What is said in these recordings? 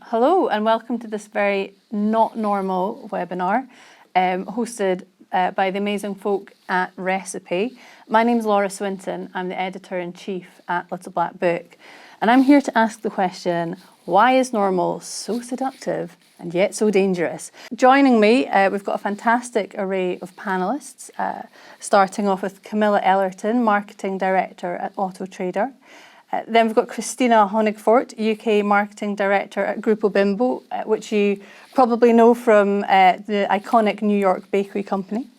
Hello and welcome to this very not normal webinar hosted by the amazing folk at Recipe. My name's Laura Swinton, I'm the editor-in-chief at Little Black Book, and I'm here to ask the question, why is normal so seductive and yet so dangerous? Joining me, we've got a fantastic array of panellists, starting off with Camilla Ellerton, Marketing Director at Auto Trader. Then we've got Christina Honigfort, UK Marketing Director at Grupo Bimbo, which you probably know from the iconic New York bakery company.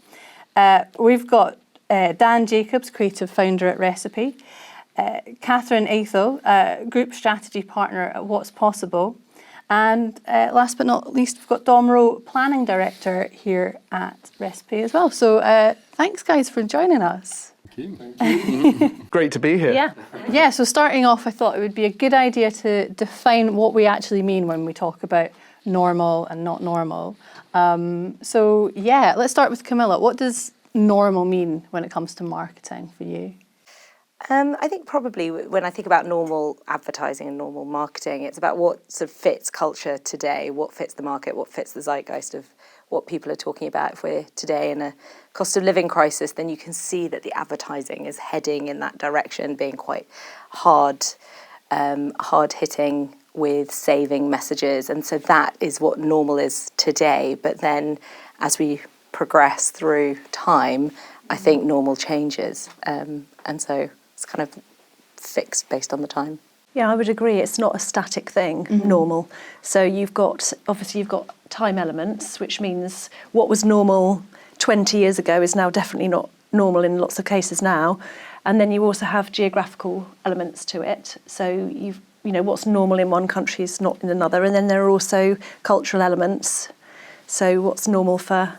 We've got Dan Jacobs, Creative Founder at Recipe. Catherine Athel, Group Strategy Partner at What's Possible. And last but not least, we've got Dom Rowe, Planning Director here at Recipe as well. So thanks guys for joining us. Thank you. Great to be here. Yeah, so starting off, I thought it would be a good idea to define what we actually mean when we talk about normal and not normal. So yeah, let's start with Camilla. What does normal mean when it comes to marketing for you? I think probably when I think about normal advertising and normal marketing, it's about what sort of fits culture today, what fits the market, what fits the zeitgeist of what people are talking about. If we're today in a cost of living crisis, then you can see that the advertising is heading in that direction, being quite hard hitting with saving messages. And so that is what normal is today. But then as we progress through time, I think normal changes. And so it's kind of fixed based on the time. Yeah, I would agree. It's not a static thing, normal. So you've got time elements, which means what was normal 20 years ago is now definitely not normal in lots of cases now. And then you also have geographical elements to it. So what's normal in one country is not in another. And then there are also cultural elements. So what's normal for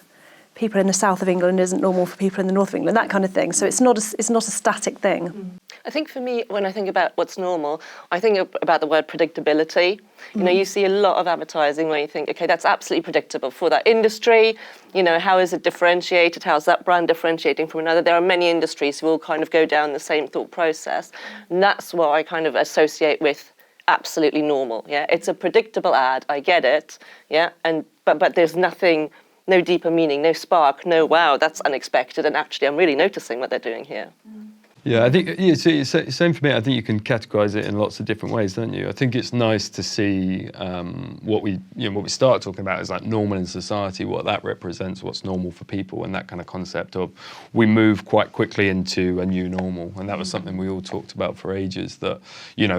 people in the south of England isn't normal for people in the north of England, that kind of thing. So it's not a static thing. I think for me, when I think about what's normal, I think about the word predictability. You know, you see a lot of advertising where you think, okay, that's absolutely predictable for that industry. You know, how is it differentiated? How's that brand differentiating from another? There are many industries who all kind of go down the same thought process. And that's what I kind of associate with absolutely normal. Yeah, it's a predictable ad. I get it. Yeah, but there's nothing. No deeper meaning, no spark, no wow, that's unexpected, and actually I'm really noticing what they're doing here. Yeah, I think same for me. I think you can categorise it in lots of different ways, don't you? I think it's nice to see what we start talking about is like normal in society, what that represents, what's normal for people, and that kind of concept of we move quite quickly into a new normal, and that was something we all talked about for ages. That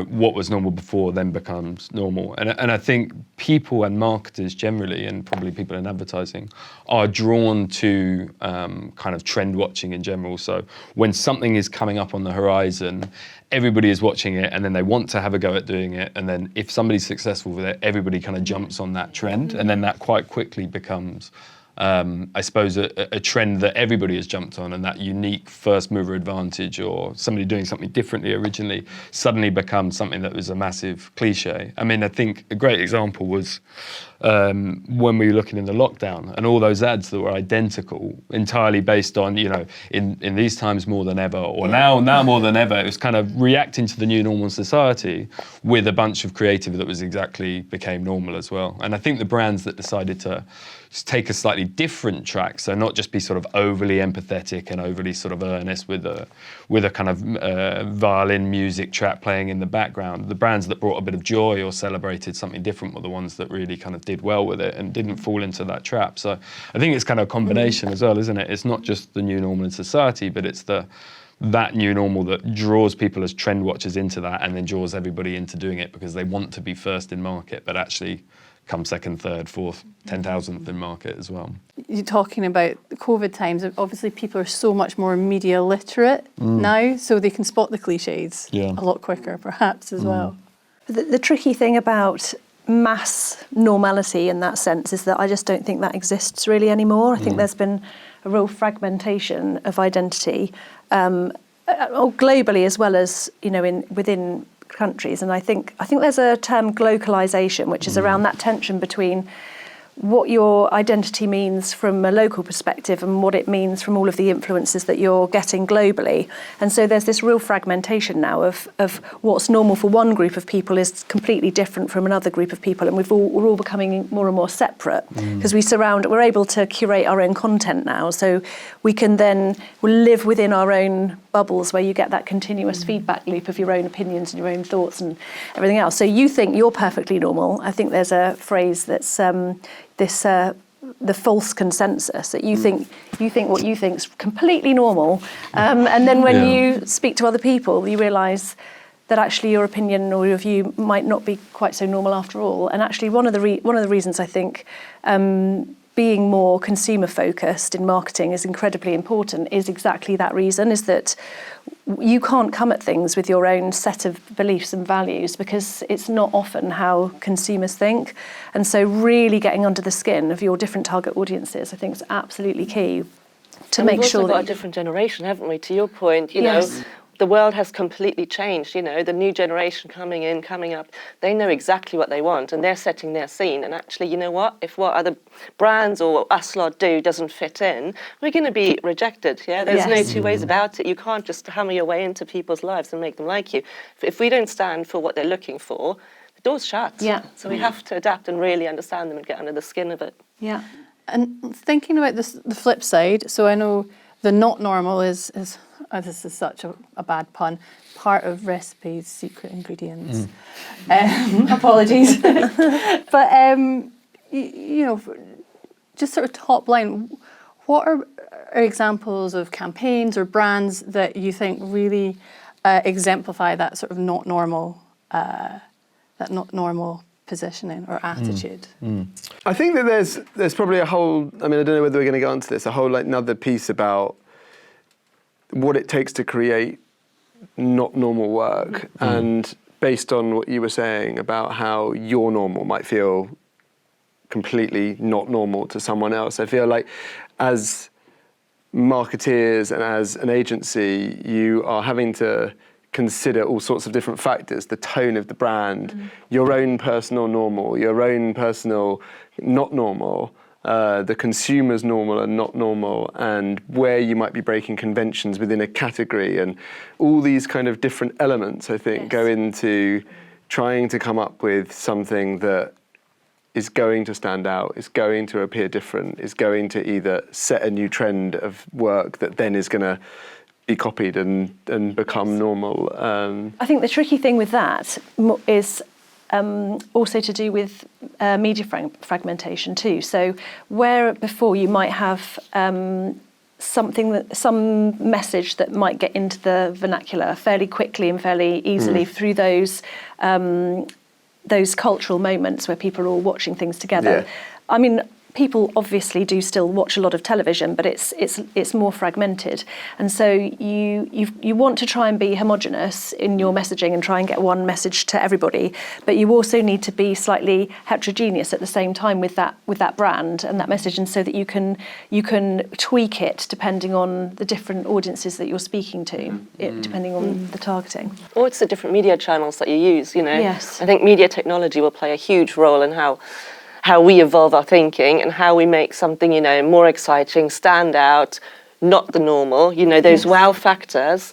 what was normal before then becomes normal, and I think people and marketers generally, and probably people in advertising, are drawn to kind of trend watching in general. So when something is coming up on the horizon, everybody is watching it, and then they want to have a go at doing it, and then if somebody's successful with it, everybody kind of jumps on that trend, and then that quite quickly becomes I suppose a trend that everybody has jumped on, and that unique first mover advantage or somebody doing something differently originally suddenly becomes something that was a massive cliche. I mean, I think a great example was when we were looking in the lockdown and all those ads that were identical, entirely based on, in these times more than ever, or now more than ever. It was kind of reacting to the new normal society with a bunch of creative that became normal as well. And I think the brands that decided to take a slightly different track, so not just be sort of overly empathetic and overly sort of earnest with a kind of violin music track playing in the background. The brands that brought a bit of joy or celebrated something different were the ones that really kind of did well with it and didn't fall into that trap. So I think it's kind of a combination as well, isn't it? It's not just the new normal in society, but it's that new normal that draws people as trend watchers into that, and then draws everybody into doing it because they want to be first in market, but actually come second, third, fourth, 10,000th in market as well. You're talking about the COVID times. Obviously, people are so much more media literate now, so they can spot the cliches a lot quicker, perhaps, as well. The tricky thing about mass normality in that sense is that I just don't think that exists really anymore. I think there's been a real fragmentation of identity, globally as well as within countries. And I think there's a term glocalization, which is around that tension between what your identity means from a local perspective and what it means from all of the influences that you're getting globally. And so there's this real fragmentation now of what's normal for one group of people is completely different from another group of people, and we're all becoming more and more separate because we're able to curate our own content now, so we can then live within our own bubbles where you get that continuous feedback loop of your own opinions and your own thoughts and everything else. So you think you're perfectly normal. I think there's a phrase that's the false consensus, that you think what you think's completely normal, and then when you speak to other people, you realise that actually your opinion or your view might not be quite so normal after all. And actually, one of the reasons I think being more consumer focused in marketing is incredibly important is exactly that reason, is that you can't come at things with your own set of beliefs and values because it's not often how consumers think. And so really getting under the skin of your different target audiences, I think, is absolutely key to make sure that... We've also got a different generation, haven't we? To your point, you know, the world has completely changed. You know, the new generation coming up, they know exactly what they want and they're setting their scene. And actually, you know what? If what other brands or us lot do doesn't fit in, we're going to be rejected. Yeah, there's no two ways about it. You can't just hammer your way into people's lives and make them like you. If we don't stand for what they're looking for, the door's shut. Yeah. So we have to adapt and really understand them and get under the skin of it. Yeah. And thinking about this, the flip side, so I know the not normal is this is such a bad pun, part of recipes, secret ingredients. Apologies. But, you know, just sort of top line, what are examples of campaigns or brands that you think really exemplify that sort of not normal positioning or attitude? I think that there's probably a whole, I mean, I don't know whether we're going to get onto this, a whole like another piece about what it takes to create not normal work. And based on what you were saying about how your normal might feel completely not normal to someone else, I feel like as marketeers and as an agency, you are having to consider all sorts of different factors, the tone of the brand, your own personal normal, your own personal not normal, the consumer's normal and not normal, and where you might be breaking conventions within a category, and all these kind of different elements, I think, go into trying to come up with something that is going to stand out, is going to appear different, is going to either set a new trend of work that then is going to be copied and become normal. I think the tricky thing with that is also to do with media fragmentation too. So where before you might have some message that might get into the vernacular fairly quickly and fairly easily through those cultural moments where people are all watching things together. I mean, people obviously do still watch a lot of television, but it's more fragmented, and so you want to try and be homogenous in your messaging and try and get one message to everybody, but you also need to be slightly heterogeneous at the same time with that brand and that message, and so that you can tweak it depending on the different audiences that you're speaking to, depending on the targeting. Or it's the different media channels that you use. You know, Yes. I think media technology will play a huge role in how we evolve our thinking and how we make something, you know, more exciting, stand out, not the normal, you know, those wow factors.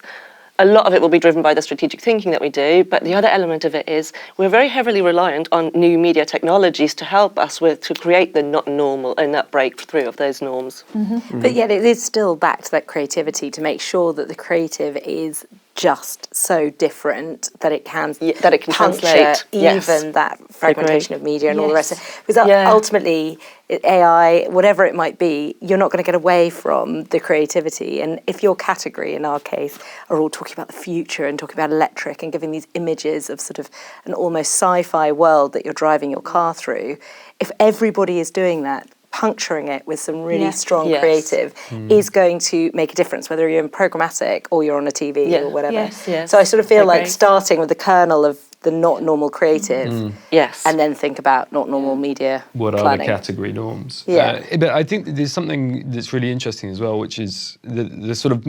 A lot of it will be driven by the strategic thinking that we do, but the other element of it is we're very heavily reliant on new media technologies to help us to create the not normal and that breakthrough of those norms. But yet it is still back to that creativity to make sure that the creative is just so different that it can puncture translate even that fragmentation of media and all the rest of it. Because ultimately, AI, whatever it might be, you're not going to get away from the creativity. And if your category, in our case, are all talking about the future and talking about electric and giving these images of sort of an almost sci-fi world that you're driving your car through, if everybody is doing that, puncturing it with some really strong creative is going to make a difference, whether you're in programmatic or you're on a TV or whatever. So I sort of feel like starting with the kernel of the not normal creative, Yes. and then think about not normal media What are planning. the category norms? Yeah. But I think there's something that's really interesting as well, which is the sort of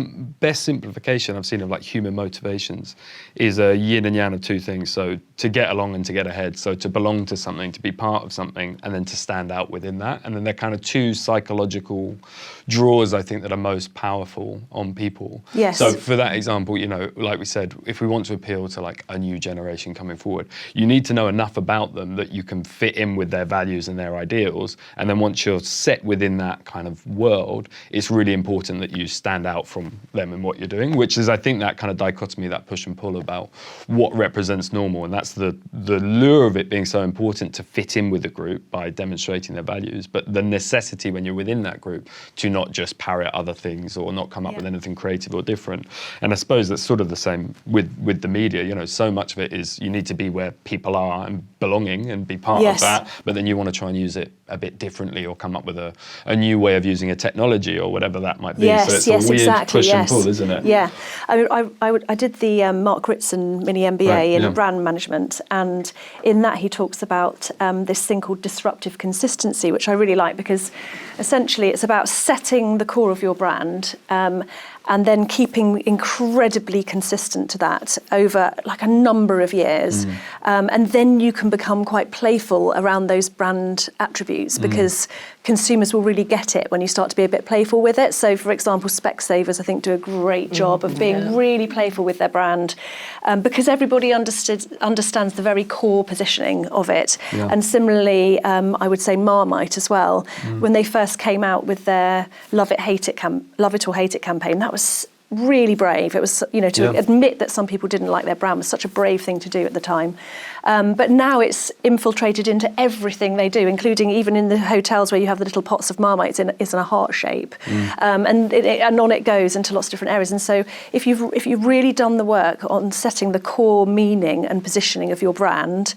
best simplification I've seen of like human motivations is a yin and yang of two things. So to get along and to get ahead. So to belong to something, to be part of something, and then to stand out within that. And then they're kind of two psychological draws, I think, that are most powerful on people. Yes. So for that example, you know, like we said, if we want to appeal to like a new generation coming forward, you need to know enough about them that you can fit in with their values and their ideals. And then once you're set within that kind of world, it's really important that you stand out from them in what you're doing, which is, I think, that kind of dichotomy, that push and pull about what represents normal. And that's the lure of it being so important to fit in with the group by demonstrating their values, but the necessity when you're within that group to not just parrot other things or not come up with anything creative or different. And I suppose that's sort of the same with the media. You know, so much of it is you need to be where people are and belonging and be part of that, but then you want to try and use it a bit differently or come up with a new way of using a technology or whatever that might be. Yes, so it's a weird push and pull, isn't it? Yeah. I mean, I did the Mark Ritson mini MBA in brand management, and in that he talks about this thing called disruptive consistency, which I really like, because essentially it's about setting the core of your brand and then keeping incredibly consistent to that over like a number of years. And then you can become quite playful around those brand attributes, because consumers will really get it when you start to be a bit playful with it. So for example, Specsavers, I think, do a great job of being really playful with their brand, because everybody understands the very core positioning of it. And similarly, I would say Marmite as well, when they first came out with their Love It or Hate It campaign, that was really brave. It was, you know, to admit that some people didn't like their brand was such a brave thing to do at the time. But now it's infiltrated into everything they do, including even in the hotels where you have the little pots of Marmite it's in a heart shape, and on it goes into lots of different areas. And so if you've really done the work on setting the core meaning and positioning of your brand,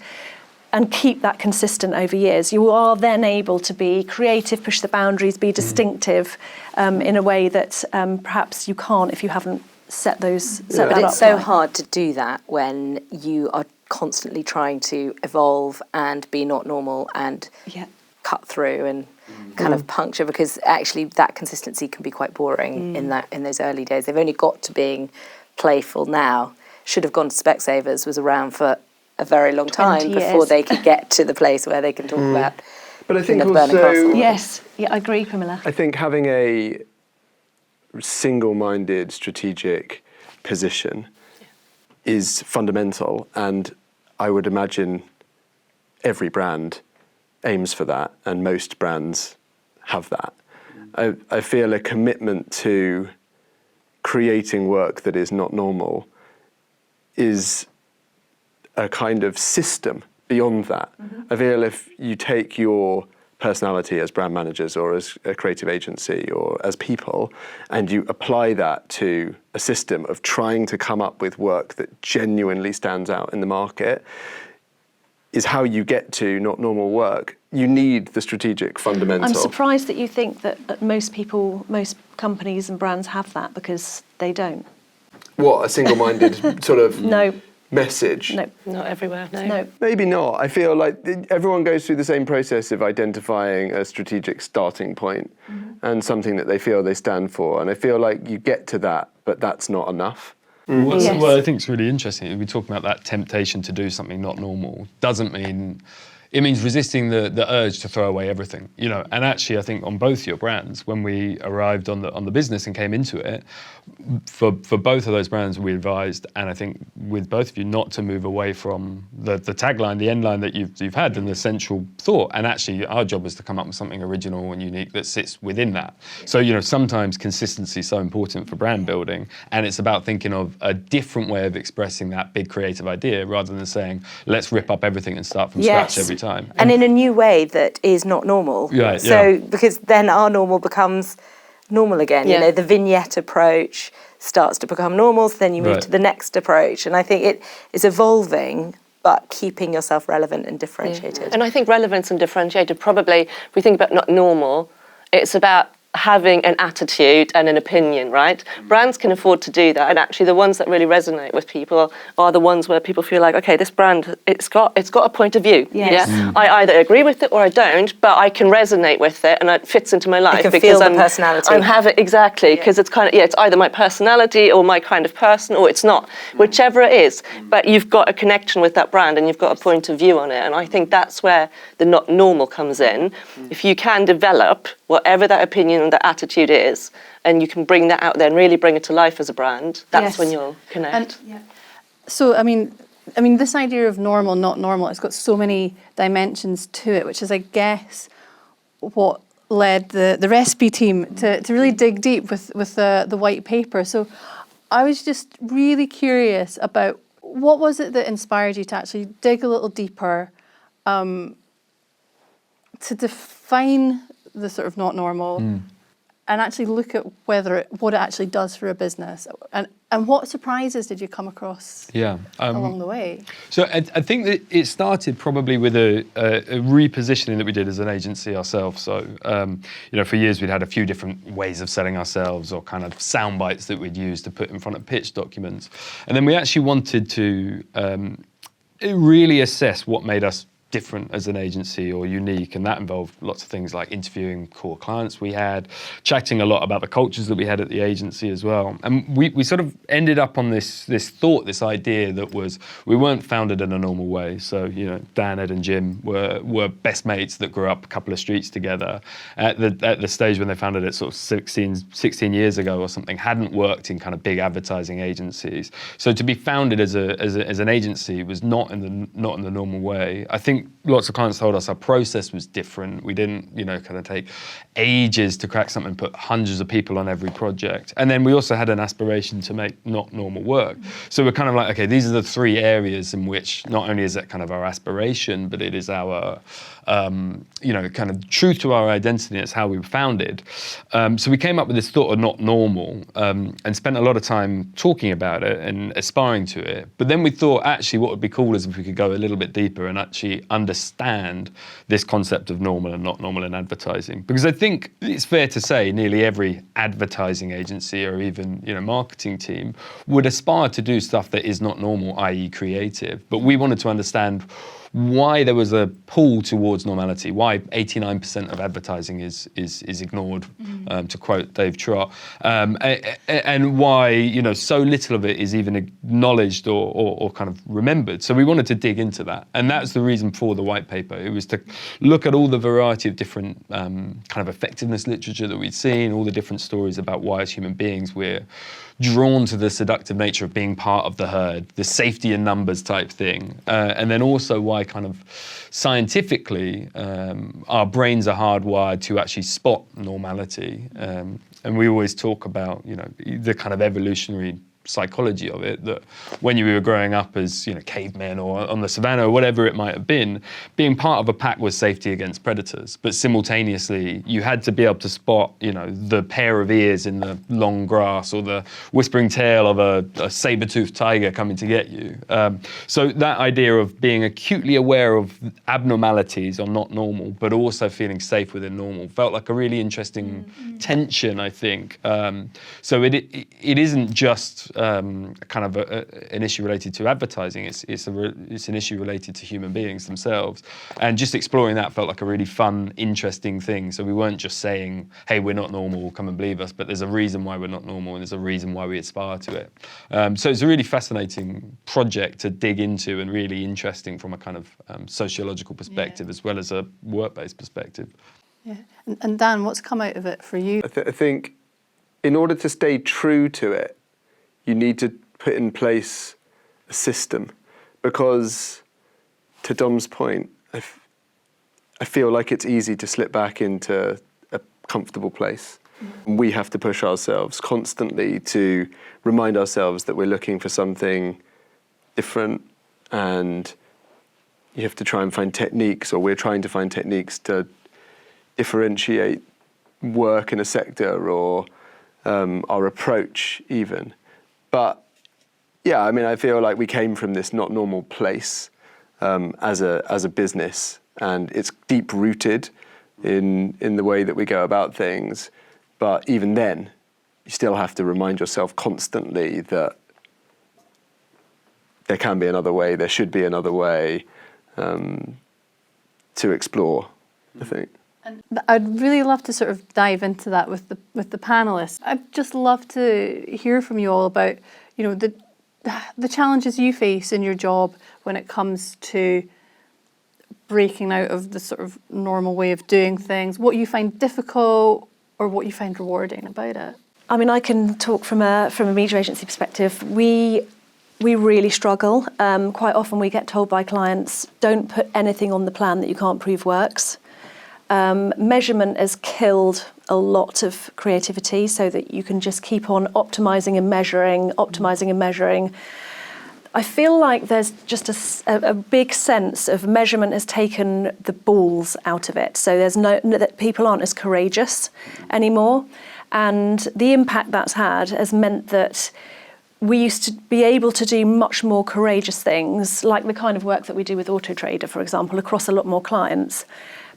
and keep that consistent over years, you are then able to be creative, push the boundaries, be distinctive in a way that perhaps you can't if you haven't set those. But it's so hard to do that when you are constantly trying to evolve and be not normal and cut through and kind of puncture, because actually that consistency can be quite boring in those early days. They've only got to being playful now. Should have gone to Specsavers, was around for a very long time before they could get to the place where they can talk about. But I think also, yes, I agree, Camilla. I think having a single-minded strategic position is fundamental, and I would imagine every brand aims for that, and most brands have that. I feel a commitment to creating work that is not normal is a kind of system beyond that. I feel if you take your personality as brand managers or as a creative agency or as people, and you apply that to a system of trying to come up with work that genuinely stands out in the market, is how you get to not normal work. You need the strategic fundamental. I'm surprised that you think that most companies and brands have that, because they don't. What, a single-minded sort of message? No. Not everywhere, No. Maybe not. I feel like everyone goes through the same process of identifying a strategic starting point and something that they feel they stand for. And I feel like you get to that, but that's not enough. Well, I think it's really interesting. We talk about that temptation to do something not normal. Doesn't mean... It means resisting the urge to throw away everything, you know. And actually, I think on both your brands, when we arrived on the business and came into it, for both of those brands, we advised, and I think with both of you, not to move away from the tagline, the end line that you've had, and the central thought. And actually, our job was to come up with something original and unique that sits within that. So, you know, sometimes consistency is so important for brand building, and it's about thinking of a different way of expressing that big creative idea, rather than saying, let's rip up everything and start from scratch every time. And in a new way that is not normal. Because then our normal becomes normal again. You know, the vignette approach starts to become normal, so then you move to the next approach. And I think it is evolving, but keeping yourself relevant and differentiated. And I think relevance and differentiated, probably, if we think about not normal, it's about having an attitude and an opinion, right? Brands can afford to do that, and actually the ones that really resonate with people are the ones where people feel like, okay, this brand, it's got a point of view. Yes. Yeah? I either agree with it or I don't, but I can resonate with it and it fits into my life can because feel the I'm personality. I'm having exactly because it's kind of it's either my personality or my kind of person or it's not, whichever it is. But you've got a connection with that brand and you've got a point of view on it, and I think that's where the not normal comes in. If you can develop whatever that opinion and that attitude is, and you can bring that out there and really bring it to life as a brand, that's Yes. when you'll connect. So, I mean, this idea of normal, not normal, it's got so many dimensions to it, which is, I guess, what led the recipe team to really dig deep with the white paper. So I was just really curious about what was it that inspired you to actually dig a little deeper, to define the sort of not normal, and actually look at what it actually does for a business, and what surprises did you come across along the way? So I think that it started probably with a repositioning that we did as an agency ourselves. So for years we'd had a few different ways of selling ourselves, or kind of sound bites that we'd use to put in front of pitch documents, and then we actually wanted to really assess what made us different as an agency or unique, and that involved lots of things like interviewing core clients we had, chatting a lot about the cultures that we had at the agency as well. And we sort of ended up on this idea that was, we weren't founded in a normal way. So Dan, Ed and Jim were best mates that grew up a couple of streets together at the stage when they founded it, sort of 16 years ago or something, hadn't worked in kind of big advertising agencies. So to be founded as an agency was not in the normal way. I think lots of clients told us our process was different. We didn't, kind of take ages to crack something, put hundreds of people on every project. And then we also had an aspiration to make not normal work. So we're kind of like, okay, these are the three areas in which not only is it kind of our aspiration, but it is our, kind of truth to our identity. It's how we were founded. So we came up with this thought of not normal, and spent a lot of time talking about it and aspiring to it. But then we thought, actually, what would be cool is if we could go a little bit deeper and actually understand this concept of normal and not normal in advertising. Because I think it's fair to say nearly every advertising agency or even, marketing team would aspire to do stuff that is not normal, i.e. creative. But we wanted to understand why there was a pull towards normality, why 89% of advertising is ignored, to quote Dave Trott, and why so little of it is even acknowledged or kind of remembered. So we wanted to dig into that, and that's the reason for the white paper. It was to look at all the variety of different kind of effectiveness literature that we'd seen, all the different stories about why as human beings we're drawn to the seductive nature of being part of the herd, the safety in numbers type thing, and then also why kind of scientifically our brains are hardwired to actually spot normality. And we always talk about, the kind of evolutionary psychology of it, that when you were growing up as cavemen or on the savannah or whatever it might have been, being part of a pack was safety against predators, but simultaneously you had to be able to spot the pair of ears in the long grass or the whispering tail of a saber-toothed tiger coming to get you. So that idea of being acutely aware of abnormalities or not normal, but also feeling safe within normal, felt like a really interesting tension, I think. So it isn't just kind of an issue related to advertising. It's an issue related to human beings themselves, and just exploring that felt like a really fun, interesting thing. So we weren't just saying, "Hey, we're not normal, come and believe us," but there's a reason why we're not normal, and there's a reason why we aspire to it. So it's a really fascinating project to dig into, and really interesting from a kind of sociological perspective as well as a work-based perspective. Yeah, and Dan, what's come out of it for you? I think in order to stay true to it, you need to put in place a system, because to Dom's point, I feel like it's easy to slip back into a comfortable place. We have to push ourselves constantly to remind ourselves that we're looking for something different, and you have to try and find techniques, or we're trying to find techniques to differentiate work in a sector or our approach even. But yeah, I mean, I feel like we came from this not normal place as a business, and it's deep rooted in the way that we go about things. But even then, you still have to remind yourself constantly that there can be another way, there should be another way to explore, I think. And I'd really love to sort of dive into that with the panelists. I'd just love to hear from you all about, you know, the challenges you face in your job when it comes to breaking out of the sort of normal way of doing things, what you find difficult or what you find rewarding about it. I mean, I can talk from a media agency perspective. We really struggle. Quite often we get told by clients, don't put anything on the plan that you can't prove works. Measurement has killed a lot of creativity so that you can just keep on optimising and measuring. I feel like there's just a big sense of measurement has taken the balls out of it. So there's that people aren't as courageous anymore. And the impact that's had has meant that we used to be able to do much more courageous things, like the kind of work that we do with Auto Trader, for example, across a lot more clients.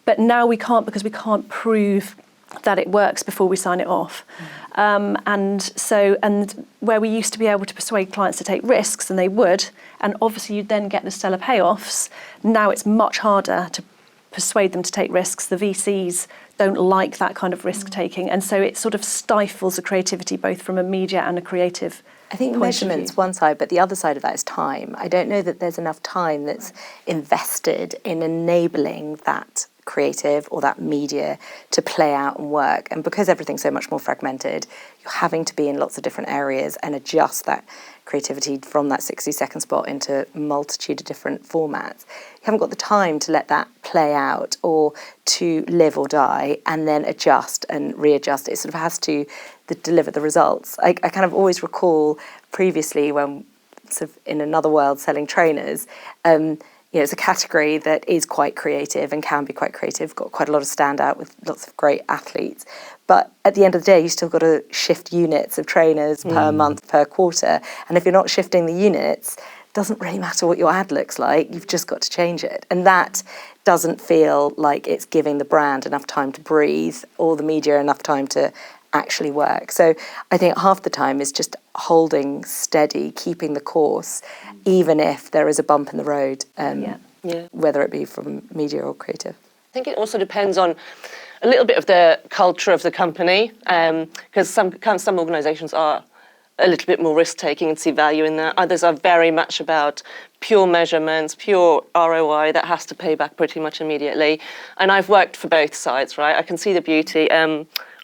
But now we can't, because we can't prove that it works before we sign it off. And where we used to be able to persuade clients to take risks, and they would, and obviously you'd then get the stellar payoffs, now it's much harder to persuade them to take risks. The VCs don't like that kind of risk taking, and so it sort of stifles the creativity both from a media and a creative I think measurement's one side, but the other side of that is time. I don't know that there's enough time that's invested in enabling that creative or that media to play out and work. And because everything's so much more fragmented, you're having to be in lots of different areas and adjust that creativity from that 60-second spot into a multitude of different formats. You haven't got the time to let that play out or to live or die and then adjust and readjust. It sort of has to deliver the results. I kind of always recall previously when sort of in another world selling trainers, you know, it's a category that is quite creative and can be quite creative, got quite a lot of standout with lots of great athletes. But at the end of the day, you still got to shift units of trainers per month, per quarter. And if you're not shifting the units, it doesn't really matter what your ad looks like. You've just got to change it. And that doesn't feel like it's giving the brand enough time to breathe or the media enough time to actually work. So I think half the time is just holding steady, keeping the course, even if there is a bump in the road, whether it be from media or creative. I think it also depends on a little bit of the culture of the company, because some organisations are a little bit more risk-taking and see value in that. Others are very much about pure measurements, pure ROI that has to pay back pretty much immediately. And I've worked for both sides, right? I can see the beauty.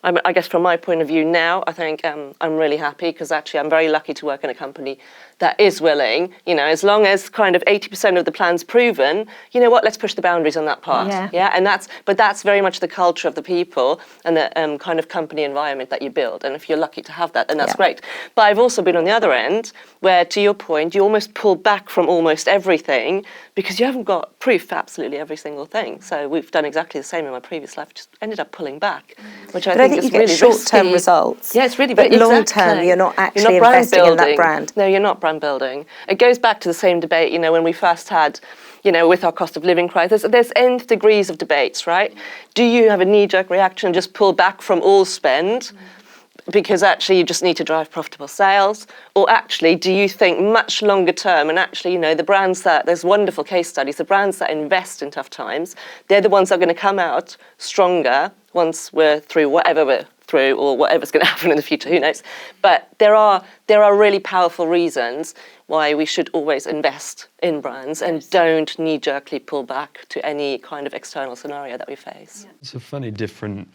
I guess from my point of view now, I think I'm really happy because actually I'm very lucky to work in a company that is willing, you know, as long as kind of 80% of the plan's proven, you know what, let's push the boundaries on that part. Yeah. And that's very much the culture of the people and the kind of company environment that you build. And if you're lucky to have that, then that's great. But I've also been on the other end where, to your point, you almost pull back from almost everything because you haven't got proof for absolutely every single thing. So we've done exactly the same in my previous life, just ended up pulling back, which I think is you really get short-term risky. results. Yeah, it's really, but long-term, you're not actually investing in that brand. No, you're not brand building. It goes back to the same debate, you know, when we first had, you know, with our cost of living crisis, there's nth degrees of debates, right? Do you have a knee-jerk reaction and just pull back from all spend because actually you just need to drive profitable sales? Or actually, do you think much longer term and actually, you know, the brands that, there's wonderful case studies, the brands that invest in tough times, they're the ones that are going to come out stronger once we're through whatever we're through or whatever's going to happen in the future, who knows. But there are really powerful reasons why we should always invest in brands and don't knee-jerkly pull back to any kind of external scenario that we face. It's a funny different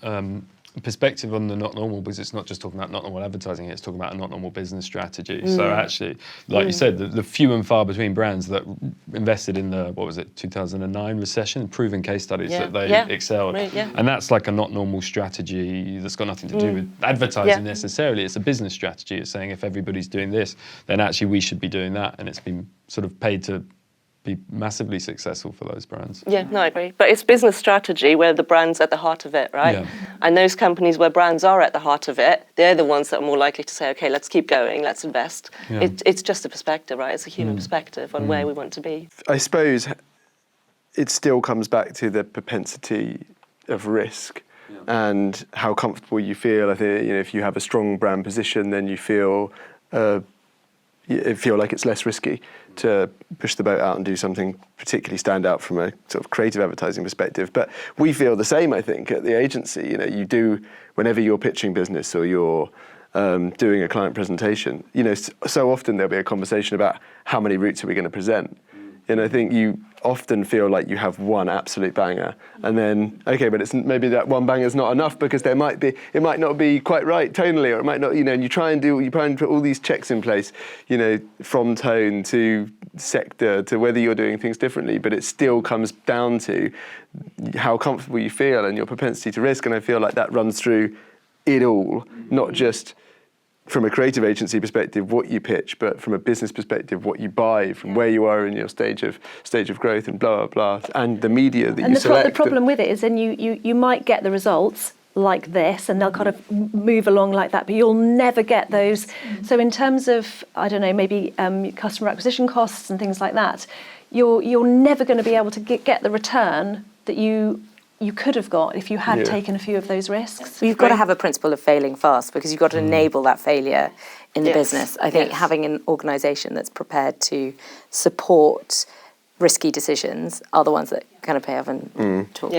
perspective on the not normal, because it's not just talking about not normal advertising, it's talking about a not normal business strategy. So actually, like you said, the few and far between brands that invested in the, 2009 recession, proven case studies that they excelled. And that's like a not normal strategy that's got nothing to do with advertising necessarily. It's a business strategy. It's saying if everybody's doing this, then actually we should be doing that. And it's been sort of paid to be massively successful for those brands. Yeah, no, I agree. But it's business strategy where the brand's at the heart of it, right? Yeah. And those companies where brands are at the heart of it, they're the ones that are more likely to say, okay, let's keep going, let's invest. Yeah. It's just a perspective, right? It's a human perspective on where we want to be. I suppose it still comes back to the propensity of risk. and how comfortable you feel. I think if you have a strong brand position, then you feel like it's less risky to push the boat out and do something particularly stand out from a sort of creative advertising perspective. But we feel the same, I think, at the agency. You do, whenever you're pitching business or you're doing a client presentation, so often there'll be a conversation about how many routes are we going to present. And I think you often feel like you have one absolute banger, and then but maybe that one banger is not enough because it might not be quite right tonally, or it might not, and you try and put all these checks in place, from tone to sector to whether you're doing things differently, but it still comes down to how comfortable you feel and your propensity to risk. And I feel like that runs through it all, not just from a creative agency perspective, what you pitch, but from a business perspective, what you buy, from where you are in your stage of growth, and blah, blah, blah, and the media that you select. And the problem with it is then you might get the results like this, and they'll kind of move along like that, but you'll never get those. So in terms of, I don't know, maybe customer acquisition costs and things like that, you're never going to be able to get the return that you could have got if you had taken a few of those risks. You've got to have a principle of failing fast, because you've got to enable that failure in the business. I think having an organisation that's prepared to support risky decisions are the ones that kind of pay off and talk.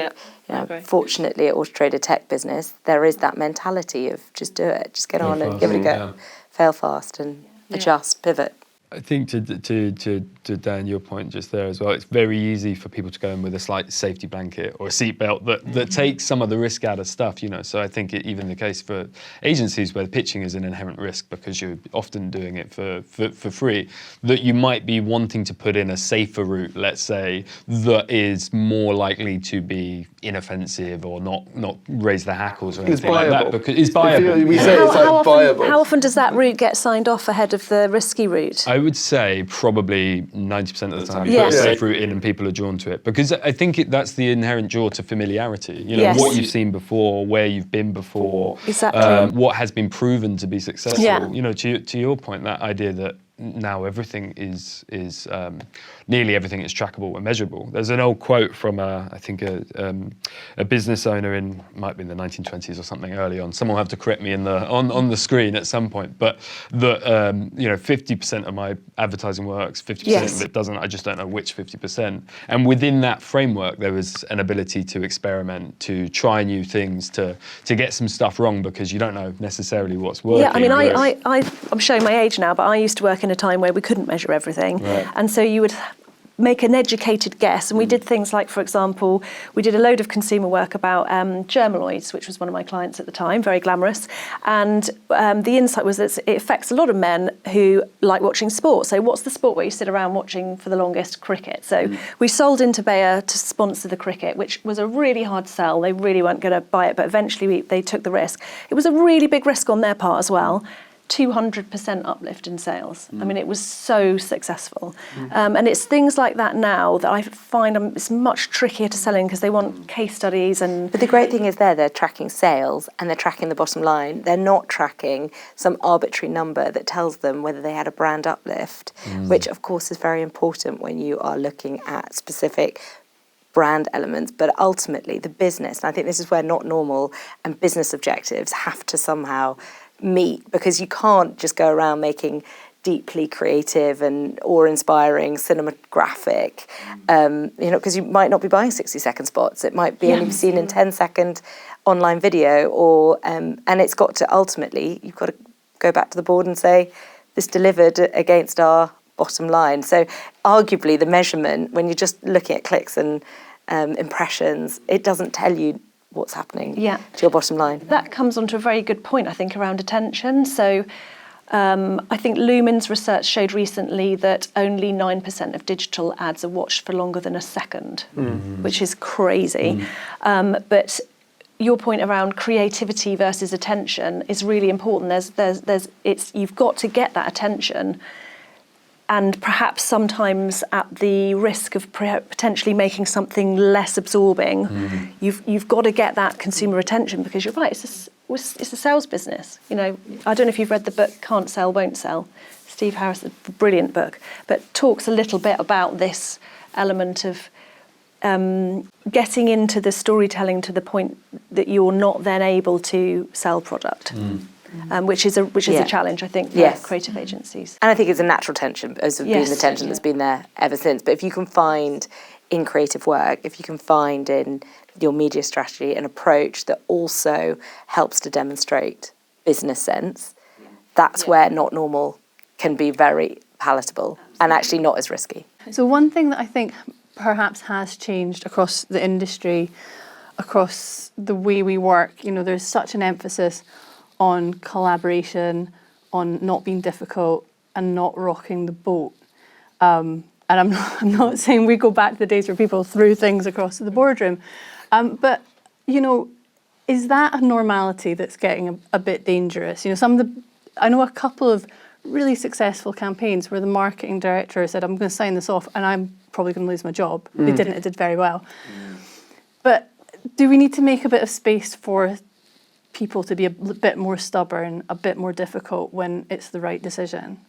Fortunately, at Auto Trader Tech business, there is that mentality of just do it, just get on and give it a go, fail fast and adjust, pivot. I think to Dan, your point just there as well, it's very easy for people to go in with a slight safety blanket or a seatbelt that takes some of the risk out of stuff, So I think even the case for agencies where pitching is an inherent risk because you're often doing it for free, that you might be wanting to put in a safer route, let's say, that is more likely to be inoffensive or not raise the hackles or anything like that, because it's viable. We say it's viable. How often does that route get signed off ahead of the risky route? I would say probably 90% of the time you put a safe route in and people are drawn to it, because I think that's the inherent draw to familiarity. What you've seen before, where you've been before, what has been proven to be successful. To your point, that idea that now everything is nearly everything is trackable and measurable. There's an old quote from I think a business owner might be in the 1920s or something early on. Someone will have to correct me on the screen at some point. But that 50% of my advertising works, 50% of it doesn't. I just don't know which 50%. And within that framework, there was an ability to experiment, to try new things, to get some stuff wrong because you don't know necessarily what's working. Yeah, I mean, I'm showing my age now, but I used to work in a time where we couldn't measure everything, and so you would make an educated guess. And we did things like, for example, we did a load of consumer work about germaloids, which was one of my clients at the time, very glamorous. And the insight was that it affects a lot of men who like watching sport. So what's the sport where you sit around watching for the longest? Cricket. So we sold into Bayer to sponsor the cricket, which was a really hard sell. They really weren't going to buy it, but eventually they took the risk. It was a really big risk on their part as well. 200% uplift in sales. I mean, it was so successful. And it's things like that now that I find it's much trickier to sell in because they want case studies. But the great thing is they're tracking sales and they're tracking the bottom line. They're not tracking some arbitrary number that tells them whether they had a brand uplift, which of course is very important when you are looking at specific brand elements, but ultimately the business, and I think this is where not normal and business objectives have to somehow meet, because you can't just go around making deeply creative and awe-inspiring cinematographic, because you might not be buying 60-second spots. It might be only seen in 10-second online video, or and it's got to ultimately, you've got to go back to the board and say, this delivered against our bottom line. So arguably the measurement, when you're just looking at clicks and impressions, it doesn't tell you what's happening to your bottom line. That comes onto a very good point, I think, around attention. So I think Lumen's research showed recently that only 9% of digital ads are watched for longer than a second, which is crazy. But your point around creativity versus attention is really important. You've got to get that attention, and perhaps sometimes at the risk of potentially making something less absorbing, you've got to get that consumer attention, because you're right, it's a sales business. I don't know if you've read the book Can't Sell, Won't Sell. Steve Harris, a brilliant book, but talks a little bit about this element of getting into the storytelling to the point that you're not then able to sell product, which is a challenge, I think, for creative agencies. And I think it's a natural tension, as has been the tension that's been there ever since. But if you can find in creative work, if you can find in your media strategy an approach that also helps to demonstrate business sense, that's where not normal can be very palatable and actually not as risky. So one thing that I think perhaps has changed across the industry, across the way we work, there's such an emphasis on collaboration, on not being difficult and not rocking the boat. And I'm not saying we go back to the days where people threw things across the boardroom. But, is that a normality that's getting a bit dangerous? I know a couple of really successful campaigns where the marketing director said, I'm going to sign this off and I'm probably going to lose my job. They didn't, it did very well. But do we need to make a bit of space for people to be a bit more stubborn, a bit more difficult when it's the right decision?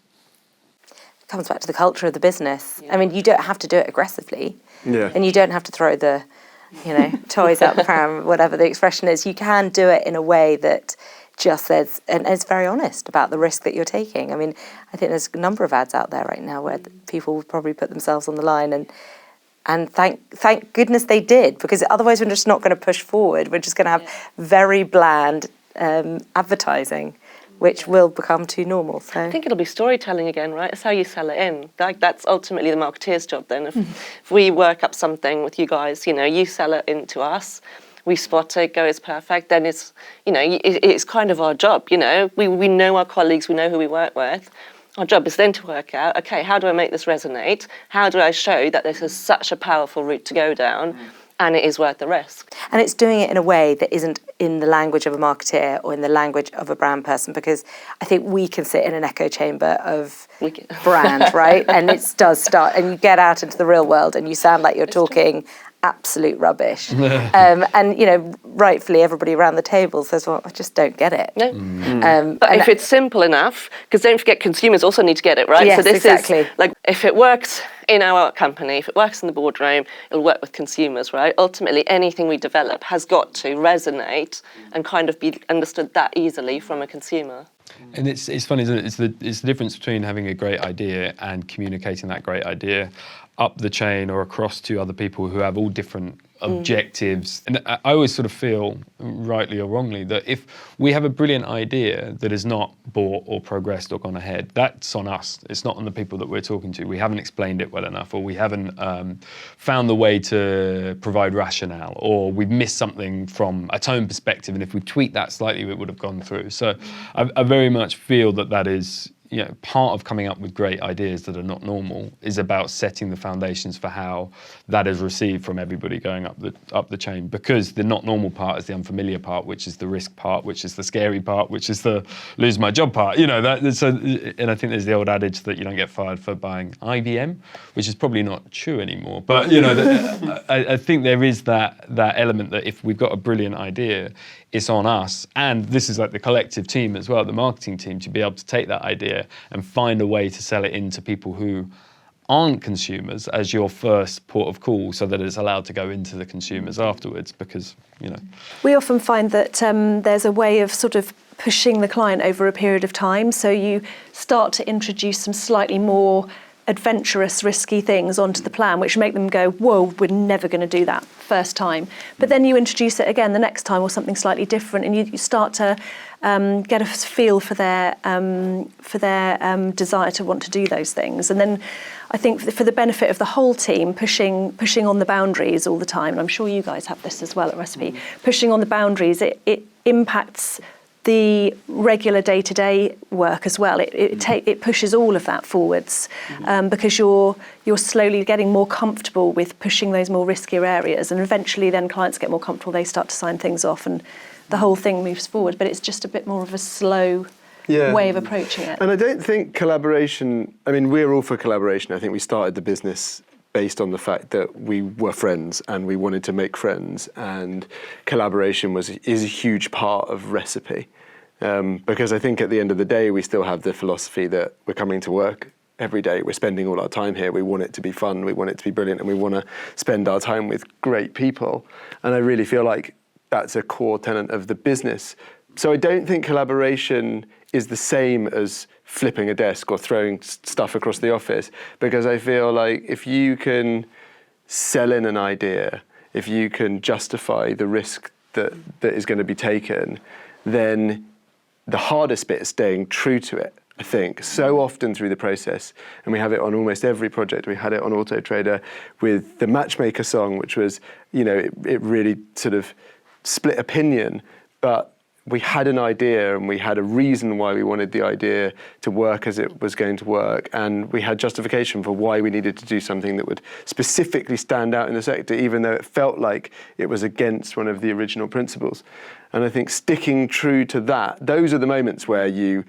It comes back to the culture of the business. I mean, you don't have to do it aggressively. And you don't have to throw the, toys out the pram, whatever the expression is. You can do it in a way that just says, and is very honest about the risk that you're taking. I mean, I think there's a number of ads out there right now where people would probably put themselves on the line, and thank goodness they did, because otherwise we're just not going to push forward. We're just going to have very bland advertising, which will become too normal. So I think it'll be storytelling again, right? It's how you sell it in. That's ultimately the marketeer's job then. If we work up something with you guys, you sell it into us, we spot it, go, it's perfect, then it's, it's kind of our job, We know our colleagues, we know who we work with. Our job is then to work out, okay, how do I make this resonate? How do I show that this is such a powerful route to go down and it is worth the risk? And it's doing it in a way that isn't in the language of a marketeer or in the language of a brand person, because I think we can sit in an echo chamber of brand, right? And it does start, and you get out into the real world and you sound like you're talking absolute rubbish. And, rightfully everybody around the table says, well, I just don't get it. No. But if it's simple enough, because don't forget, consumers also need to get it, right? Yes, so this exactly. is, like, if it works in our company, if it works in the boardroom, it'll work with consumers, right? Ultimately, anything we develop has got to resonate and kind of be understood that easily from a consumer. And it's funny, isn't it? It's the difference between having a great idea and communicating that great idea up the chain or across to other people who have all different objectives. And I always sort of feel, rightly or wrongly, that if we have a brilliant idea that is not bought or progressed or gone ahead, that's on us. It's not on the people that we're talking to. We haven't explained it well enough, or we haven't found the way to provide rationale, or we've missed something from a tone perspective, and if we tweak that slightly, it would have gone through. So I very much feel that is, part of coming up with great ideas that are not normal is about setting the foundations for how that is received from everybody going up the chain, because the not normal part is the unfamiliar part, which is the risk part, which is the scary part, which is the lose my job part. And I think there's the old adage that you don't get fired for buying IBM, which is probably not true anymore. But I think there is that element that if we've got a brilliant idea, it's on us, and this is like the collective team as well, the marketing team, to be able to take that idea and find a way to sell it into people who aren't consumers as your first port of call, so that it's allowed to go into the consumers afterwards, because, We often find that there's a way of sort of pushing the client over a period of time, so you start to introduce some slightly more adventurous, risky things onto the plan, which make them go, whoa, we're never going to do that first time. But then you introduce it again the next time, or something slightly different, and you start to get a feel for their desire to want to do those things. And then I think for the benefit of the whole team, pushing on the boundaries all the time, and I'm sure you guys have this as well at Recipe, pushing on the boundaries, it impacts the regular day-to-day work as well. It pushes all of that forwards, because you're slowly getting more comfortable with pushing those more riskier areas, and eventually then clients get more comfortable, they start to sign things off, and the whole thing moves forward. But it's just a bit more of a slow way of approaching it. And I don't think collaboration, we're all for collaboration. I think we started the business based on the fact that we were friends and we wanted to make friends, and collaboration is a huge part of Recipe. Because I think at the end of the day, we still have the philosophy that we're coming to work every day. We're spending all our time here. We want it to be fun. We want it to be brilliant, and we want to spend our time with great people. And I really feel like that's a core tenet of the business. So I don't think collaboration is the same as flipping a desk or throwing stuff across the office, because I feel like if you can sell in an idea, if you can justify the risk that is going to be taken, then the hardest bit is staying true to it, I think, so often through the process. And we have it on almost every project. We had it on Auto Trader with the Matchmaker song, which was, it really sort of split opinion, but we had an idea and we had a reason why we wanted the idea to work as it was going to work, and we had justification for why we needed to do something that would specifically stand out in the sector, even though it felt like it was against one of the original principles. And I think sticking true to that, those are the moments where you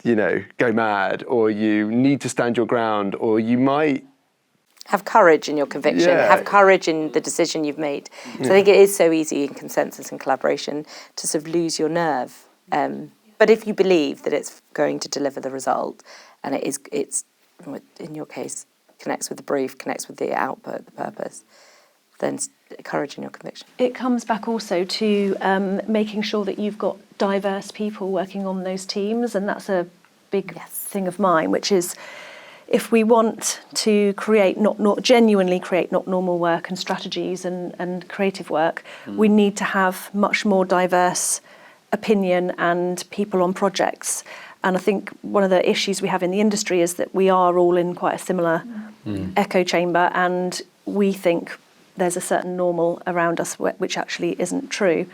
go mad, or you need to stand your ground, or you might have courage in your conviction, have courage in the decision you've made. So I think it is so easy in consensus and collaboration to sort of lose your nerve. But if you believe that it's going to deliver the result, and it's in your case, connects with the brief, connects with the output, the purpose, then courage in your conviction. It comes back also to making sure that you've got diverse people working on those teams, and that's a big thing of mine, which is, if we want to create genuinely create not normal work and strategies and creative work, we need to have much more diverse opinion and people on projects. And I think one of the issues we have in the industry is that we are all in quite a similar echo chamber, and we think there's a certain normal around us which actually isn't true.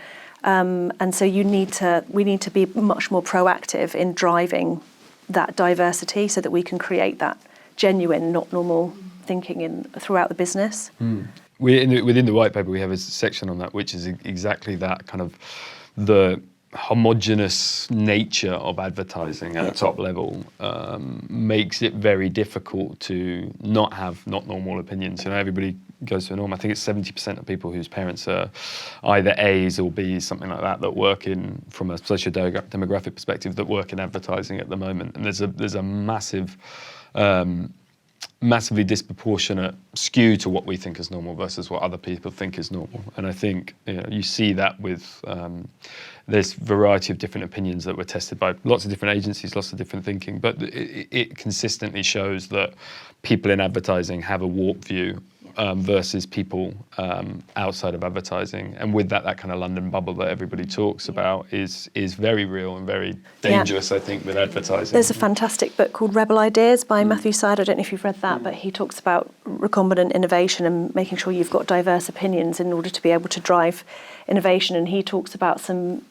And so we need to be much more proactive in driving that diversity so that we can create that genuine, not normal thinking throughout the business. Within the white paper, we have a section on that, which is exactly that, kind of the homogenous nature of advertising at a top level makes it very difficult to not have not normal opinions. Everybody goes to a norm. I think it's 70% of people whose parents are either A's or B's, something like that, that work in, from a socio-demographic perspective, that work in advertising at the moment. And there's a massive, massively disproportionate skew to what we think is normal versus what other people think is normal. And I think you see that with this variety of different opinions that were tested by lots of different agencies, lots of different thinking, but it consistently shows that people in advertising have a warped view versus people outside of advertising. And with that kind of London bubble that everybody talks about is very real and very dangerous, I think, with advertising. There's a fantastic book called Rebel Ideas by Matthew Syed. I don't know if you've read that, but he talks about recombinant innovation and making sure you've got diverse opinions in order to be able to drive innovation. And he talks about some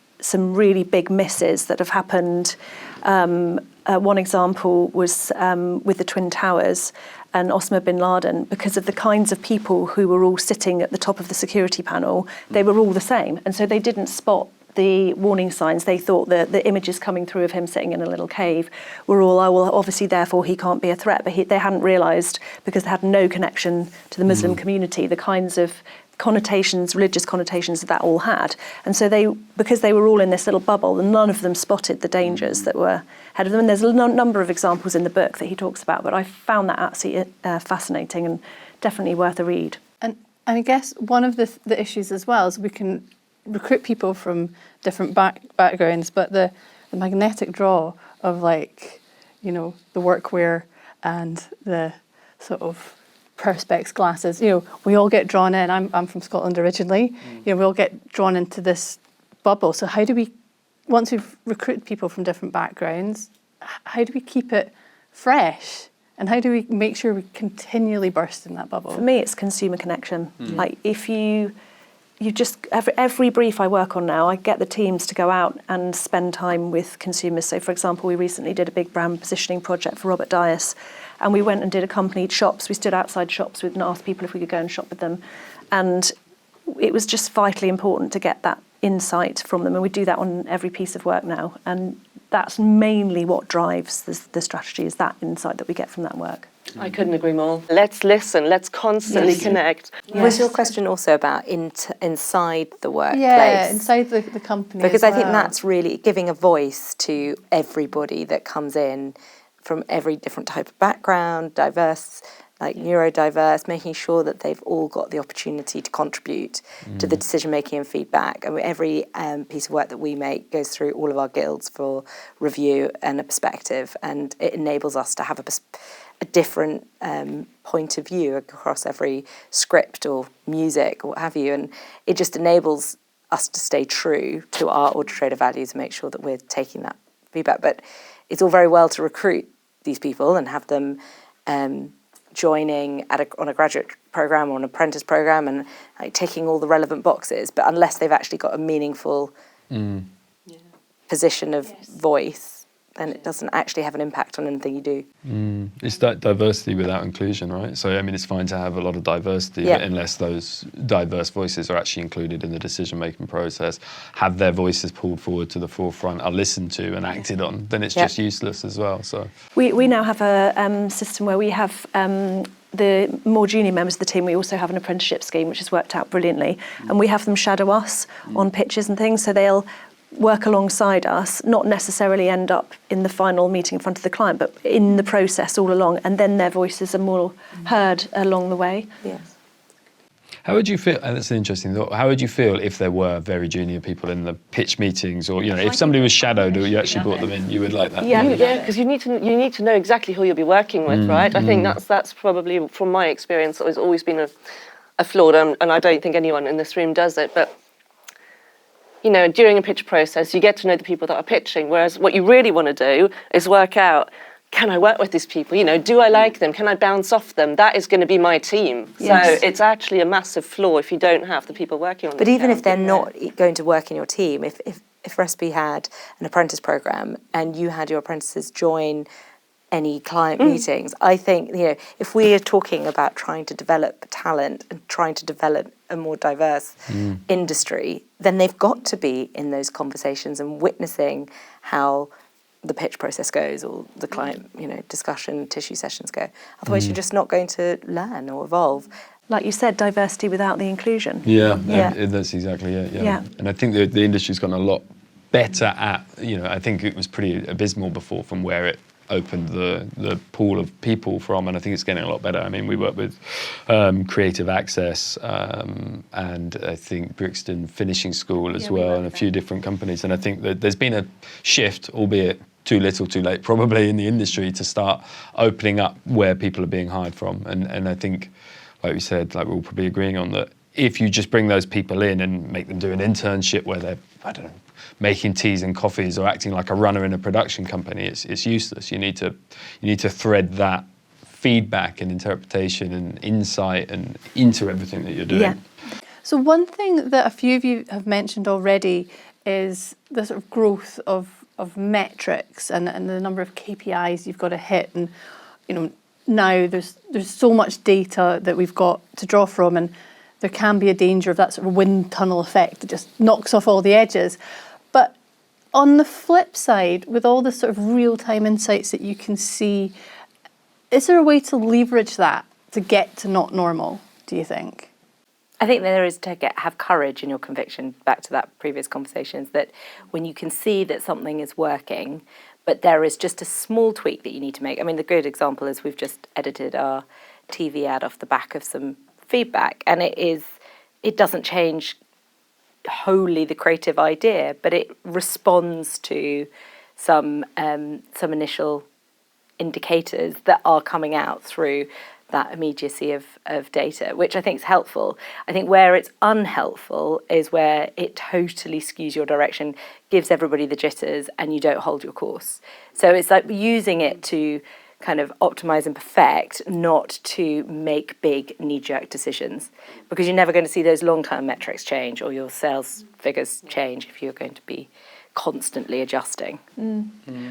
really big misses that have happened. One example was with the Twin Towers and Osama bin Laden. Because of the kinds of people who were all sitting at the top of the security panel, they were all the same. And so they didn't spot the warning signs. They thought that the images coming through of him sitting in a little cave were all, oh, well, obviously, therefore, he can't be a threat. But they hadn't realised, because they had no connection to the Muslim community, the kinds of connotations, religious connotations that all had. And so because they were all in this little bubble, none of them spotted the dangers that were ahead of them. And there's a number of examples in the book that he talks about, but I found that absolutely fascinating and definitely worth a read. And I guess one of the issues as well is we can recruit people from different backgrounds, but the magnetic draw of the workwear and the sort of perspex glasses, we all get drawn in. I'm from Scotland originally. We all get drawn into this bubble. So how do we, once we've recruited people from different backgrounds, how do we keep it fresh? And how do we make sure we continually burst in that bubble? For me, it's consumer connection. Like if you just, every brief I work on now, I get the teams to go out and spend time with consumers. So for example, we recently did a big brand positioning project for Robert Dias, and we went and did accompanied shops. We stood outside shops and asked people if we could go and shop with them. And it was just vitally important to get that insight from them. And we do that on every piece of work now. And that's mainly what drives the strategy, is that insight that we get from that work. I couldn't agree more. Let's listen. Let's constantly connect. Yes. Was your question also about inside the workplace? Yeah, inside the company. Because I think that's really giving a voice to everybody that comes in from every different type of background, diverse, like neurodiverse, making sure that they've all got the opportunity to contribute to the decision making and feedback. And every piece of work that we make goes through all of our guilds for review and a perspective, and it enables us to have a different point of view across every script or music or what have you, and it just enables us to stay true to our Auto Trader values and make sure that we're taking that feedback. But it's all very well to recruit these people and have them joining on a graduate program or an apprentice program and like ticking all the relevant boxes, but unless they've actually got a meaningful position of voice, then it doesn't actually have an impact on anything you do. It's that diversity without inclusion, right? So, I mean, it's fine to have a lot of diversity, but unless those diverse voices are actually included in the decision-making process, have their voices pulled forward to the forefront, are listened to and acted on, then it's just useless as well. So we now have a system where we have the more junior members of the team. We also have an apprenticeship scheme, which has worked out brilliantly, and we have them shadow us on pitches and things, so they'll work alongside us, not necessarily end up in the final meeting in front of the client, but in the process all along, and then their voices are more heard along the way. Yes. how would you feel, and that's an interesting thought, how would you feel if there were very junior people in the pitch meetings, or, you know, if somebody was shadowed or you actually brought them in, you would like that? Yeah, because you need to know exactly who you'll be working with, right? I think that's probably, from my experience, has always been a flaw, and I don't think anyone in this room does it, but you know, during a pitch process, you get to know the people that are pitching, whereas what you really want to do is work out, can I work with these people? You know, do I like them? Can I bounce off them? That is going to be my team. Yes. So it's actually a massive flaw if you don't have the people working on But the even if account, they're you know. not going to work in your team, if Recipe had an apprentice program and you had your apprentices join any client meetings, I think, you know, if we are talking about trying to develop talent and trying to develop a more diverse industry, then they've got to be in those conversations and witnessing how the pitch process goes or the client, you know, discussion, tissue sessions go. Otherwise, you're just not going to learn or evolve. Like you said, diversity without the inclusion. Yeah, Yeah. that's exactly it. Yeah. And I think the industry's gotten a lot better at, you know, I think it was pretty abysmal before from where it opened the pool of people from, and I think it's getting a lot better. I mean, we work with Creative Access and I think Brixton Finishing School as well, and a few different companies, and I think that there's been a shift, albeit too little too late probably, in the industry to start opening up where people are being hired from, and I think, like we said, like we're all probably agreeing on that, if you just bring those people in and make them do an internship where they're, I don't know, making teas and coffees or acting like a runner in a production company, it's useless. You need to thread that feedback and interpretation and insight and into everything that you're doing. Yeah. So one thing that a few of you have mentioned already is the sort of growth of metrics and the number of KPIs you've got to hit, and you know, now there's so much data that we've got to draw from, and there can be a danger of that sort of wind tunnel effect that just knocks off all the edges. But on the flip side, with all the sort of real-time insights that you can see, is there a way to leverage that to get to not normal, do you think? I think there is to have courage in your conviction, back to that previous conversations, that when you can see that something is working, but there is just a small tweak that you need to make. I mean, the good example is we've just edited our TV ad off the back of some feedback, and it doesn't change wholly the creative idea, but it responds to some initial indicators that are coming out through that immediacy of data, which I think is helpful. I think where it's unhelpful is where it totally skews your direction, gives everybody the jitters, and you don't hold your course. So it's like using it to kind of optimize and perfect, not to make big knee-jerk decisions, because you're never going to see those long-term metrics change or your sales figures change if you're going to be constantly adjusting.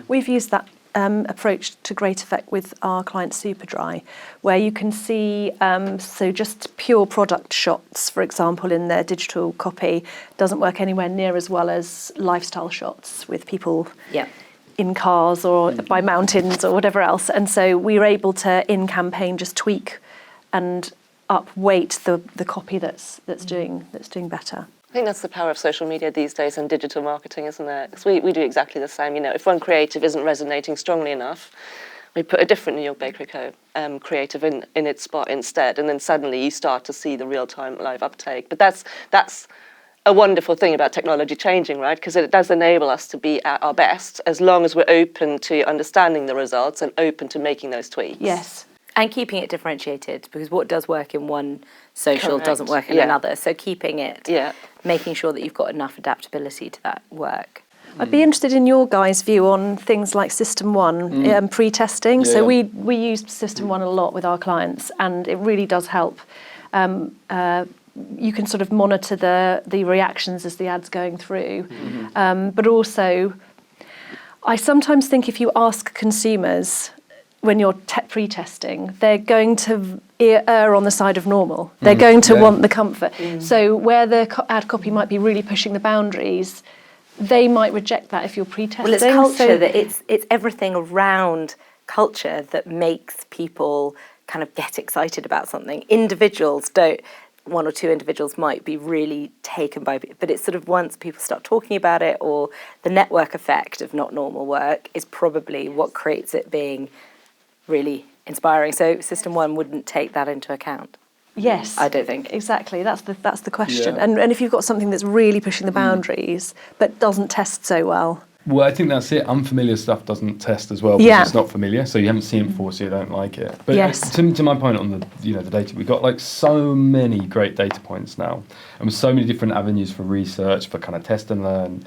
We've used that approach to great effect with our client Superdry, where you can see so just pure product shots, for example, in their digital copy doesn't work anywhere near as well as lifestyle shots with people in cars or by mountains or whatever else. And so we were able to, in campaign, just tweak and upweight the copy that's doing better. I think that's the power of social media these days and digital marketing, isn't it? Because we do exactly the same. You know, if one creative isn't resonating strongly enough, We put a different New York Bakery creative in its spot instead, and then suddenly you start to see the real-time live uptake. But that's a wonderful thing about technology changing, right? Because it does enable us to be at our best as long as we're open to understanding the results and open to making those tweaks. Yes. And keeping it differentiated, because what does work in one social Correct. doesn't work in Yeah. another. So keeping it, making sure that you've got enough adaptability to that work. I'd be interested in your guys' view on things like System 1 pre-testing. Yeah, So yeah. we use System 1 a lot with our clients, and it really does help. You can sort of monitor the reactions as the ad's going through. But also, I sometimes think if you ask consumers when you're pre-testing, they're going to err on the side of normal. They're going to want the comfort. So where the ad copy might be really pushing the boundaries, they might reject that if you're pre-testing. Well, it's culture, that it's everything around culture that makes people kind of get excited about something. Individuals don't, one or two individuals might be really taken by, but it's sort of once people start talking about it, or the network effect of not normal work is probably what creates it being really inspiring. So System 1 wouldn't take that into account. Yes, I don't think. Exactly. That's the question. Yeah. And if you've got something that's really pushing the boundaries but doesn't test so well. Well, I think that's it. Unfamiliar stuff doesn't test as well because Yeah. it's not familiar, so you haven't seen it before, so you don't like it. But Yes. to my point on the the data, we've got like so many great data points now, and with so many different avenues for research, for kind of test and learn,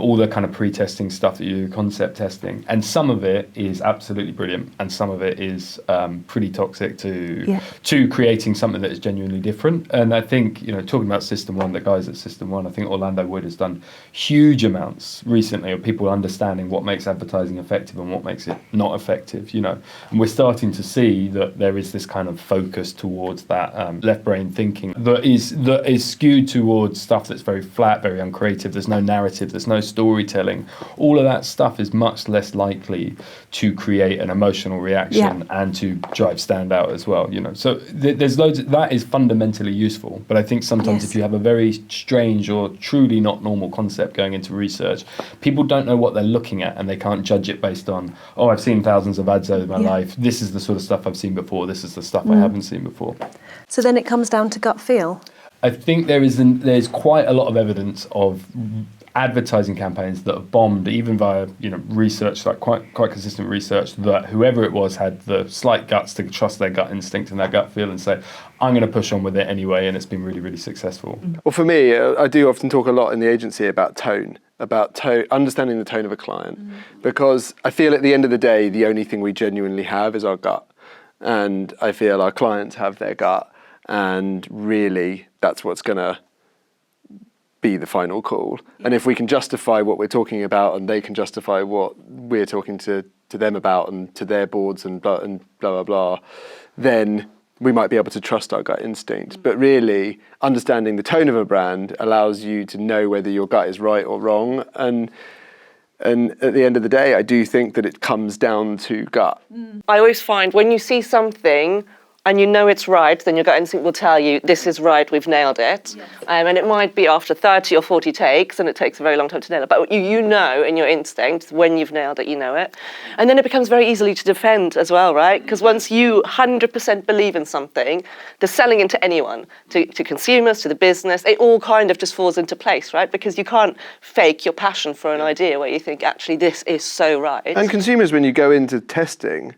all the kind of pre-testing stuff that you do, concept testing, and some of it is absolutely brilliant, and some of it is pretty toxic to creating something that is genuinely different. And I think talking about System 1, the guys at System 1, I think Orlando Wood has done huge amounts recently of people understanding what makes advertising effective and what makes it not effective, and we're starting to see that there is this kind of focus towards that left brain thinking that is skewed towards stuff that's very flat, very uncreative. There's no narrative, there's no storytelling. All of that stuff is much less likely to create an emotional reaction and to drive standout as well. So there's loads that is fundamentally useful, but I think sometimes if you have a very strange or truly not normal concept going into research, people don't know what they're looking at, and they can't judge it based on, I've seen thousands of ads over my life. This is the sort of stuff I've seen before. This is the stuff I haven't seen before. So then it comes down to gut feel. I think there's quite a lot of evidence of advertising campaigns that have bombed, even via research, like quite consistent research, that whoever it was had the slight guts to trust their gut instinct and their gut feel and say, I'm going to push on with it anyway, and it's been really, really successful. Well, for me, I do often talk a lot in the agency about tone, understanding the tone of a client, because I feel at the end of the day, the only thing we genuinely have is our gut. And I feel our clients have their gut, and really that's what's going to be the final call. And if we can justify what we're talking about, and they can justify what we're talking to them about and to their boards and blah, blah, blah, then we might be able to trust our gut instinct. But really, understanding the tone of a brand allows you to know whether your gut is right or wrong. And at the end of the day, I do think that it comes down to gut. I always find when you see something and you know it's right, then your gut instinct will tell you, this is right, we've nailed it. Yes. And it might be after 30 or 40 takes, and it takes a very long time to nail it. But you know in your instinct, when you've nailed it, you know it. And then it becomes very easily to defend as well, right? Because once you 100% believe in something, the selling into anyone, to consumers, to the business, it all kind of just falls into place, right? Because you can't fake your passion for an idea where you think, actually, this is so right. And consumers, when you go into testing,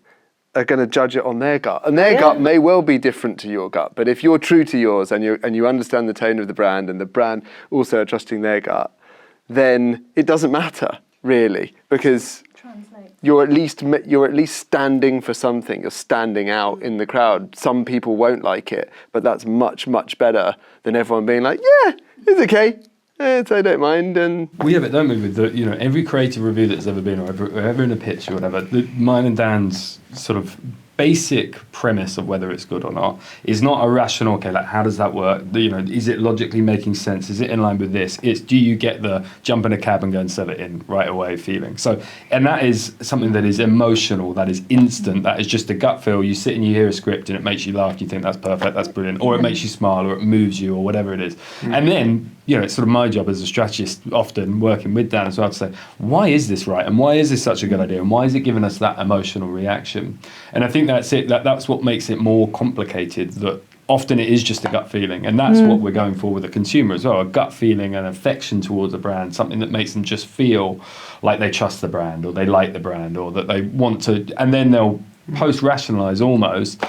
are going to judge it on their gut, and their gut may well be different to your gut. But if you're true to yours, and you understand the tone of the brand, and the brand also are trusting their gut, then it doesn't matter really, because you're at least standing for something. You're standing out in the crowd. Some people won't like it, but that's much better than everyone being like, yeah, it's okay. I don't mind. And we have it, don't we, with every creative review that's ever been, or ever in a pitch or whatever. Mine and Dan's sort of basic premise of whether it's good or not is not a rational, okay, like how does that work? Is it logically making sense? Is it in line with this? It's do you get the jump in a cab and go and sell it in right away feeling? So, and that is something that is emotional, that is instant, that is just a gut feel. You sit and you hear a script and it makes you laugh, you think that's perfect, that's brilliant, or it makes you smile, or it moves you, or whatever it is. And then, it's sort of my job as a strategist, often working with Dan as well, to say, why is this right? And why is this such a good idea? And why is it giving us that emotional reaction? And I think that's it. That's what makes it more complicated, that often it is just a gut feeling. And that's what we're going for with the consumer as well, a gut feeling, an affection towards a brand, something that makes them just feel like they trust the brand, or they like the brand, or that they want to, and then they'll post-rationalise almost,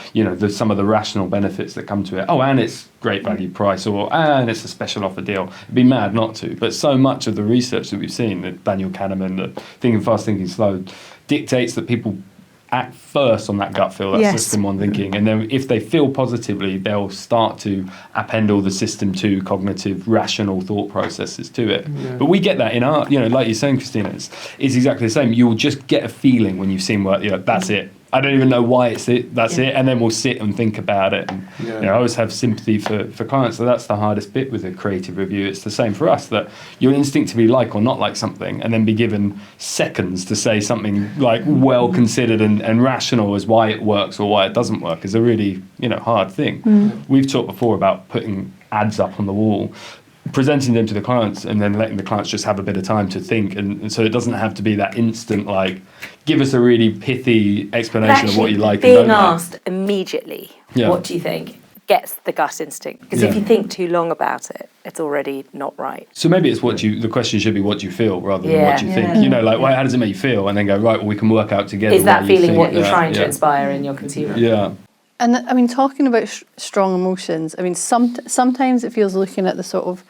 some of the rational benefits that come to it. Oh, and it's great value price, and it's a special offer deal. It'd be mad not to. But so much of the research that we've seen, the Daniel Kahneman, the Thinking Fast, Thinking Slow, dictates that people act first on that gut feel, that system one thinking, and then if they feel positively, they'll start to append all the system two cognitive, rational thought processes to it. Yeah. But we get that in our, like you're saying, Christina, it's exactly the same. You'll just get a feeling when you've seen work, that's it. I don't even know why it's it. That's it. And then we'll sit and think about it. And I always have sympathy for clients. So that's the hardest bit with a creative review. It's the same for us, that you'll instinctively like or not like something, and then be given seconds to say something like well considered and rational as why it works or why it doesn't work is a really hard thing. We've talked before about putting ads up on the wall, presenting them to the clients, and then letting the clients just have a bit of time to think, and so it doesn't have to be that instant, like, give us a really pithy explanation of what you like and don't like. Being asked immediately, what do you think, gets the gut instinct. Because if you think too long about it, it's already not right. So maybe it's the question should be what do you feel rather than what do you think. How does it make you feel? And then go, right, well, we can work out together. Is that feeling what you're trying to inspire in your consumer? Yeah. And I mean, talking about strong emotions, I mean, sometimes it feels, looking at the sort of,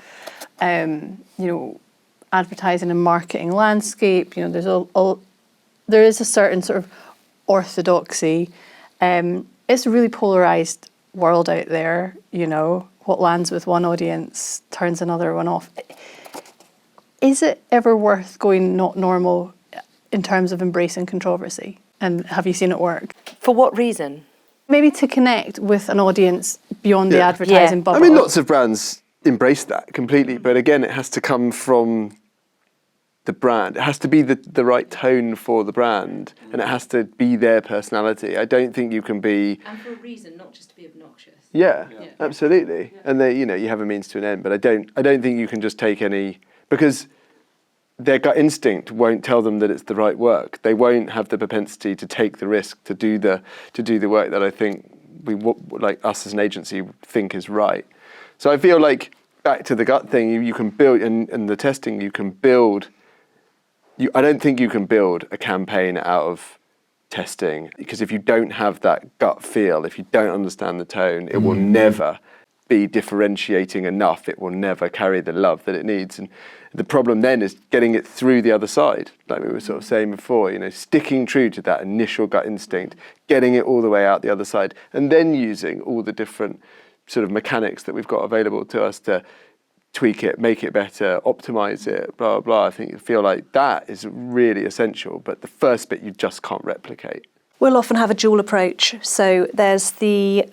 advertising and marketing landscape, there is a certain sort of orthodoxy. It's a really polarised world out there, what lands with one audience turns another one off. Is it ever worth going not normal in terms of embracing controversy? And have you seen it work? For what reason? Maybe to connect with an audience beyond the advertising bubble. I mean, lots of brands embrace that completely, but again, it has to come from the brand. It has to be the right tone for the brand, and it has to be their personality. I don't think you can be... And for a reason, not just to be obnoxious. Yeah. Absolutely. Yeah. And they, you have a means to an end, but I don't think you can just take any... Because their gut instinct won't tell them that it's the right work. They won't have the propensity to take the risk to do the work that I think like us as an agency think is right. So I feel like, back to the gut thing, you can build, and the testing, you can build. I don't think you can build a campaign out of testing, because if you don't have that gut feel, if you don't understand the tone, it will never be differentiating enough. It will never carry the love that it needs. And the problem then is getting it through the other side, like we were sort of saying before, sticking true to that initial gut instinct, getting it all the way out the other side, and then using all the different sort of mechanics that we've got available to us to tweak it, make it better, optimize it, blah, blah, blah. I feel like that is really essential, but the first bit you just can't replicate. We'll often have a dual approach. So there's the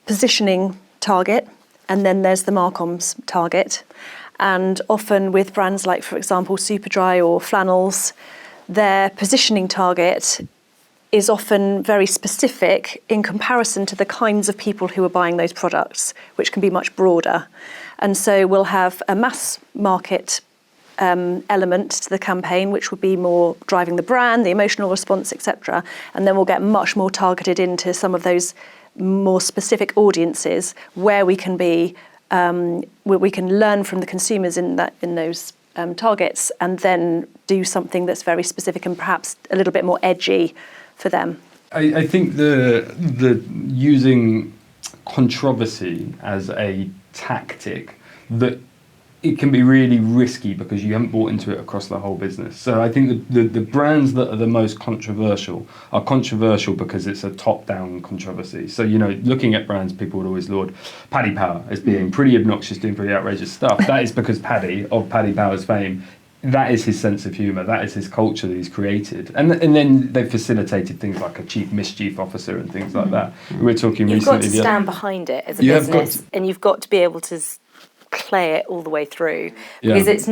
positioning target, and then there's the Marcoms target. And often with brands like, for example, Superdry or Flannels, their positioning target is often very specific in comparison to the kinds of people who are buying those products, which can be much broader. And so we'll have a mass market element to the campaign, which would be more driving the brand, the emotional response, etc. And then we'll get much more targeted into some of those more specific audiences where we can be, where we can learn from the consumers in those targets, and then do something that's very specific and perhaps a little bit more edgy for them. I think the using controversy as a tactic, that it can be really risky because you haven't bought into it across the whole business. So I think the brands that are the most controversial are controversial because it's a top-down controversy. So, looking at brands, people would always laud Paddy Power as being pretty obnoxious, doing pretty outrageous stuff. That is because Paddy, of Paddy Power's fame, that is his sense of humour. That is his culture that he's created, and then they've facilitated things like a chief mischief officer and things like that. We were talking You've recently. got to stand behind it as a You have got business, and you've got to be able to play it all the way through, Yeah. because it's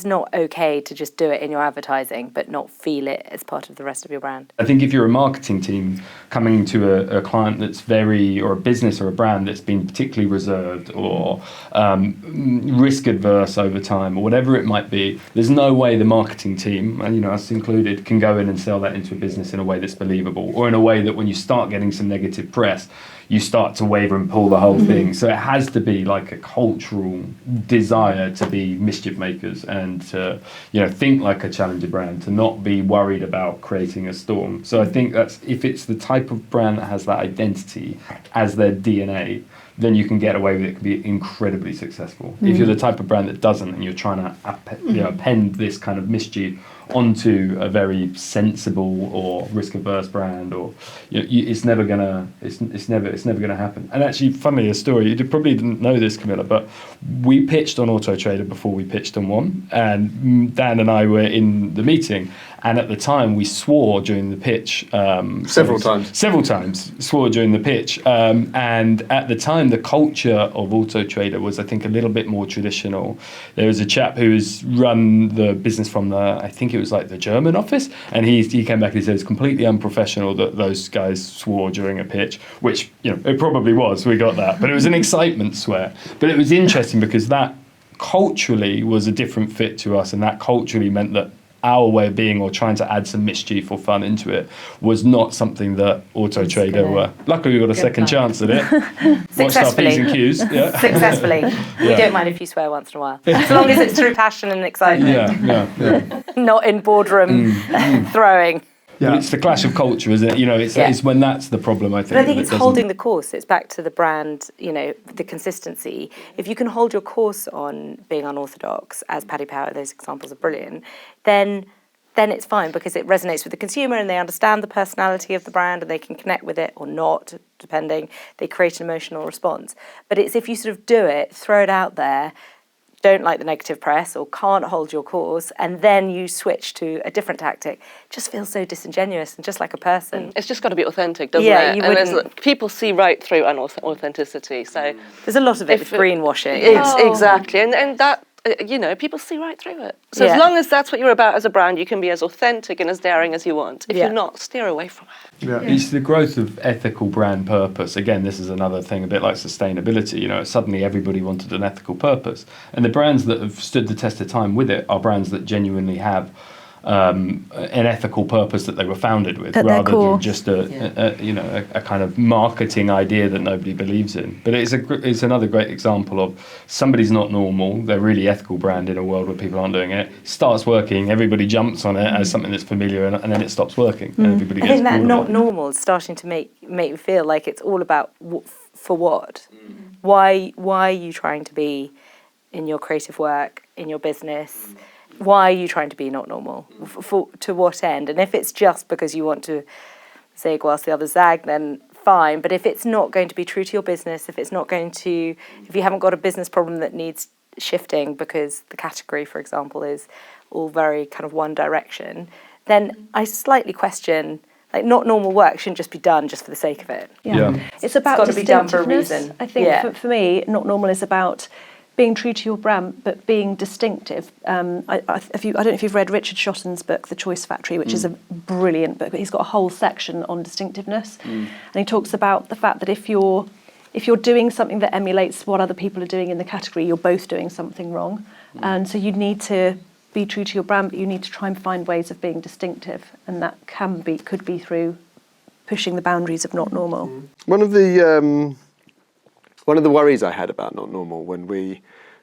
not okay to just do it in your advertising but not feel it as part of the rest of your brand. I think if you're a marketing team coming to a client that's or a business or a brand that's been particularly reserved or risk adverse over time or whatever it might be, there's no way the marketing team, and us included, can go in and sell that into a business in a way that's believable, or in a way that when you start getting some negative press, you start to waver and pull the whole thing. So it has to be like a cultural desire to be mischief makers and to, think like a challenger brand, to not be worried about creating a storm. So I think that's, if it's the type of brand that has that identity as their DNA, then you can get away with it. It can be incredibly successful. If you're the type of brand that doesn't, and you're trying to append this kind of mischief onto a very sensible or risk-averse brand, or it's never gonna happen. And actually, funnily, a story, you probably didn't know this, Camilla, but we pitched on Auto Trader before we pitched on One, and Dan and I were in the meeting, and at the time we swore during the pitch. Several times swore during the pitch, and at the time the culture of Auto Trader was, I think, a little bit more traditional. There was a chap who was run the business from I think it was like the German office, and he came back and he said it's completely unprofessional that those guys swore during a pitch, which it probably was. We got that, but it was an excitement swear. But it was interesting because that culturally was a different fit to us, and that culturally meant that our way of being, or trying to add some mischief or fun into it, was not something that Auto Trader were. Luckily, we got a second chance at it. Watched our P's and Q's. Yeah. Successfully. We don't mind if you swear once in a while, as long as it's through passion and excitement. Yeah. Not in boardroom throwing. But it's the clash of culture, isn't it? It's when that's the problem, I think. But I think it's holding the course. It's back to the brand, the consistency. If you can hold your course on being unorthodox, as Paddy Power, those examples are brilliant, then it's fine, because it resonates with the consumer and they understand the personality of the brand and they can connect with it or not, depending. They create an emotional response. But it's if you sort of do it, throw it out there, don't like the negative press or can't hold your course, and then you switch to a different tactic, just feels so disingenuous and just like a person. It's just got to be authentic, doesn't it? And people see right through authenticity. So there's a lot of it with greenwashing. Exactly, and that people see right through it. So as long as that's what you're about as a brand, you can be as authentic and as daring as you want. If you're not, steer away from it. Yeah. It's the growth of ethical brand purpose. Again, this is another thing, a bit like sustainability. Suddenly everybody wanted an ethical purpose, and the brands that have stood the test of time with it are brands that genuinely have an ethical purpose that they were founded with, rather than just a kind of marketing idea that nobody believes in. But it's another great example of somebody's not normal, they're really ethical brand in a world where people aren't doing it. Starts working, everybody jumps on it as something that's familiar, and then it stops working, and everybody gets. I think that not normal is starting to make me feel like it's all about for what. Why are you trying to be in your creative work, in your business? Why are you trying to be not normal? To what end? And if it's just because you want to zig whilst the others zag, then fine. But if it's not going to be true to your business, if you haven't got a business problem that needs shifting because the category, for example, is all very kind of one direction, then I slightly question, like, not normal work shouldn't just be done just for the sake of it. It's about got to be done for a reason. I think for me, not normal is about being true to your brand, but being distinctive. I don't know if you've read Richard Shotton's book, The Choice Factory, which is a brilliant book, but he's got a whole section on distinctiveness. And he talks about the fact that if you're doing something that emulates what other people are doing in the category, you're both doing something wrong. And so you need to be true to your brand, but you need to try and find ways of being distinctive. And that could be through pushing the boundaries of not normal. One of the worries I had about not normal when we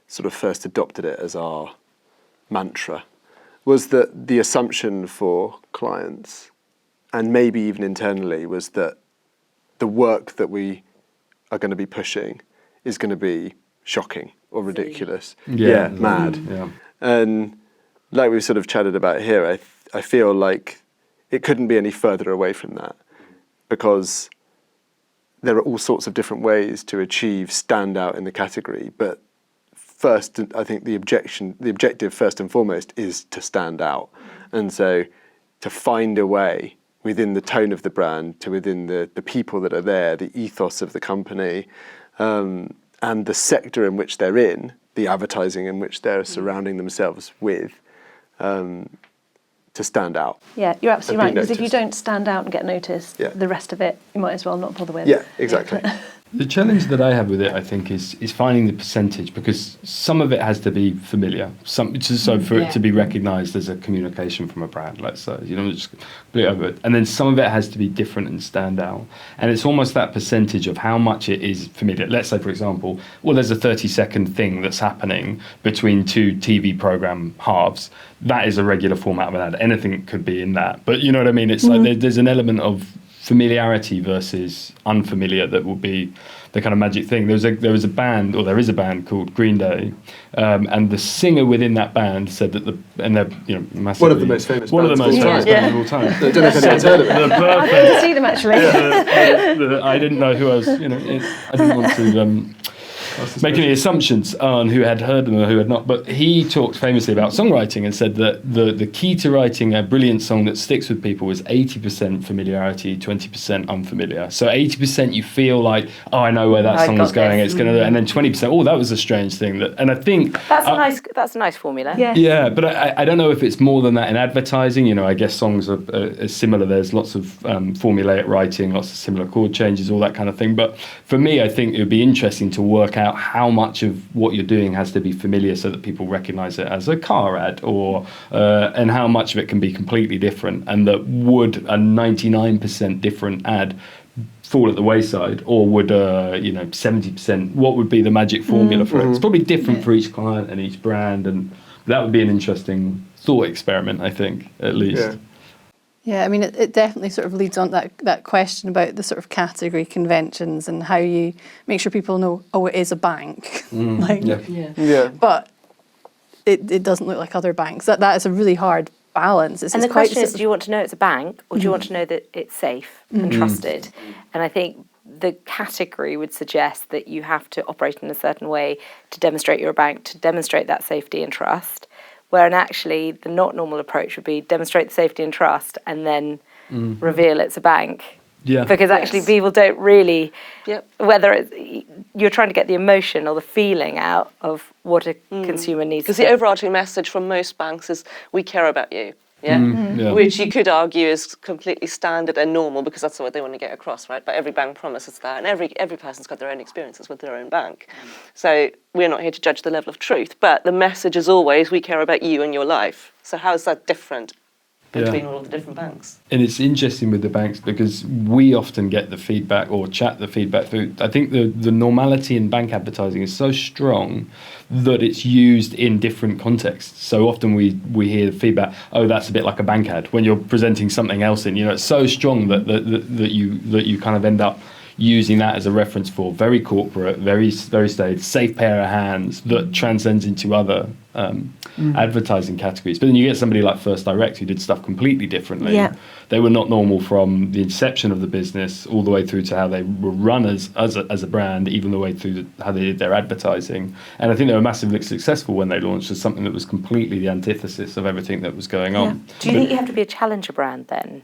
sort of first adopted it as our mantra was that the assumption for clients, and maybe even internally, was that the work that we are going to be pushing is going to be shocking or ridiculous. Mad. Yeah. And like we've sort of chatted about here, I feel like it couldn't be any further away from that, because there are all sorts of different ways to achieve standout in the category, but first, I think the objective first and foremost is to stand out. And so to find a way within the tone of the brand, to within the people that are there, the ethos of the company, and the sector in which they're in, the advertising in which they're surrounding themselves with, to stand out. Yeah, you're absolutely right, because if you noticed. don't stand out and get noticed, the rest of it you might as well not bother with. Yeah, exactly. The challenge that I have with it, I think, is finding the percentage, because some of it has to be familiar. So for it to be recognised as a communication from a brand, let's say, just completely over it. And then some of it has to be different and stand out. And it's almost that percentage of how much it is familiar. Let's say, for example, there's a 30-second thing that's happening between two TV programme halves. That is a regular format of an ad. Anything could be in that. But you know what I mean? It's like there's an element of familiarity versus unfamiliar that will be the kind of magic thing. There is a band called Green Day, and the singer within that band said that they're massively, One of the most famous bands of all time. I don't know if anyone's heard of it. I came to see them actually. I didn't know who I was. I didn't want to make any assumptions on who had heard them or who had not. But he talked famously about songwriting and said that the key to writing a brilliant song that sticks with people is 80% familiarity, 20% unfamiliar. So 80% you feel like, I know where that song is going. It's going to, and then 20%, that was a strange thing. And I think That's a nice formula. Yeah. Yeah, but I don't know if it's more than that in advertising. I guess songs are similar. There's lots of formulaic writing, lots of similar chord changes, all that kind of thing. But for me, I think it would be interesting to work out how much of what you're doing has to be familiar so that people recognise it as a car ad, or and how much of it can be completely different, and that would a 99% different ad fall at the wayside, or would 70%, what would be the magic formula for it? It's probably different for each client and each brand, and that would be an interesting thought experiment, I think, at least. Yeah, I mean, it definitely sort of leads on that question about the sort of category conventions and how you make sure people know, it is a bank. But it doesn't look like other banks. That is a really hard balance. And the question is, do you want to know it's a bank, or do you want to know that it's safe and trusted? And I think the category would suggest that you have to operate in a certain way to demonstrate you're a bank, to demonstrate that safety and trust. Whereas actually the not normal approach would be demonstrate the safety and trust and then reveal it's a bank. Yeah. Because actually people don't really, whether it's, you're trying to get the emotion or the feeling out of what a consumer needs. Because the overarching message from most banks is, we care about you. Which you could argue is completely standard and normal, because that's what they want to get across, right? But every bank promises that, and every person's got their own experiences with their own bank. So we're not here to judge the level of truth, but the message is always, we care about you and your life. So how is that different between all of the different banks? And it's interesting with the banks, because we often get the feedback or chat the feedback through. I think the normality in bank advertising is so strong that it's used in different contexts. So often we hear the feedback, that's a bit like a bank ad, when you're presenting something else in. It's so strong that you kind of end up using that as a reference for very corporate, very very staid, safe pair of hands that transcends into other advertising categories. But then you get somebody like First Direct, who did stuff completely differently. Yeah. They were not normal from the inception of the business all the way through to how they were run as a brand, even the way through how they did their advertising. And I think they were massively successful when they launched as something that was completely the antithesis of everything that was going on. Do you think you have to be a challenger brand then?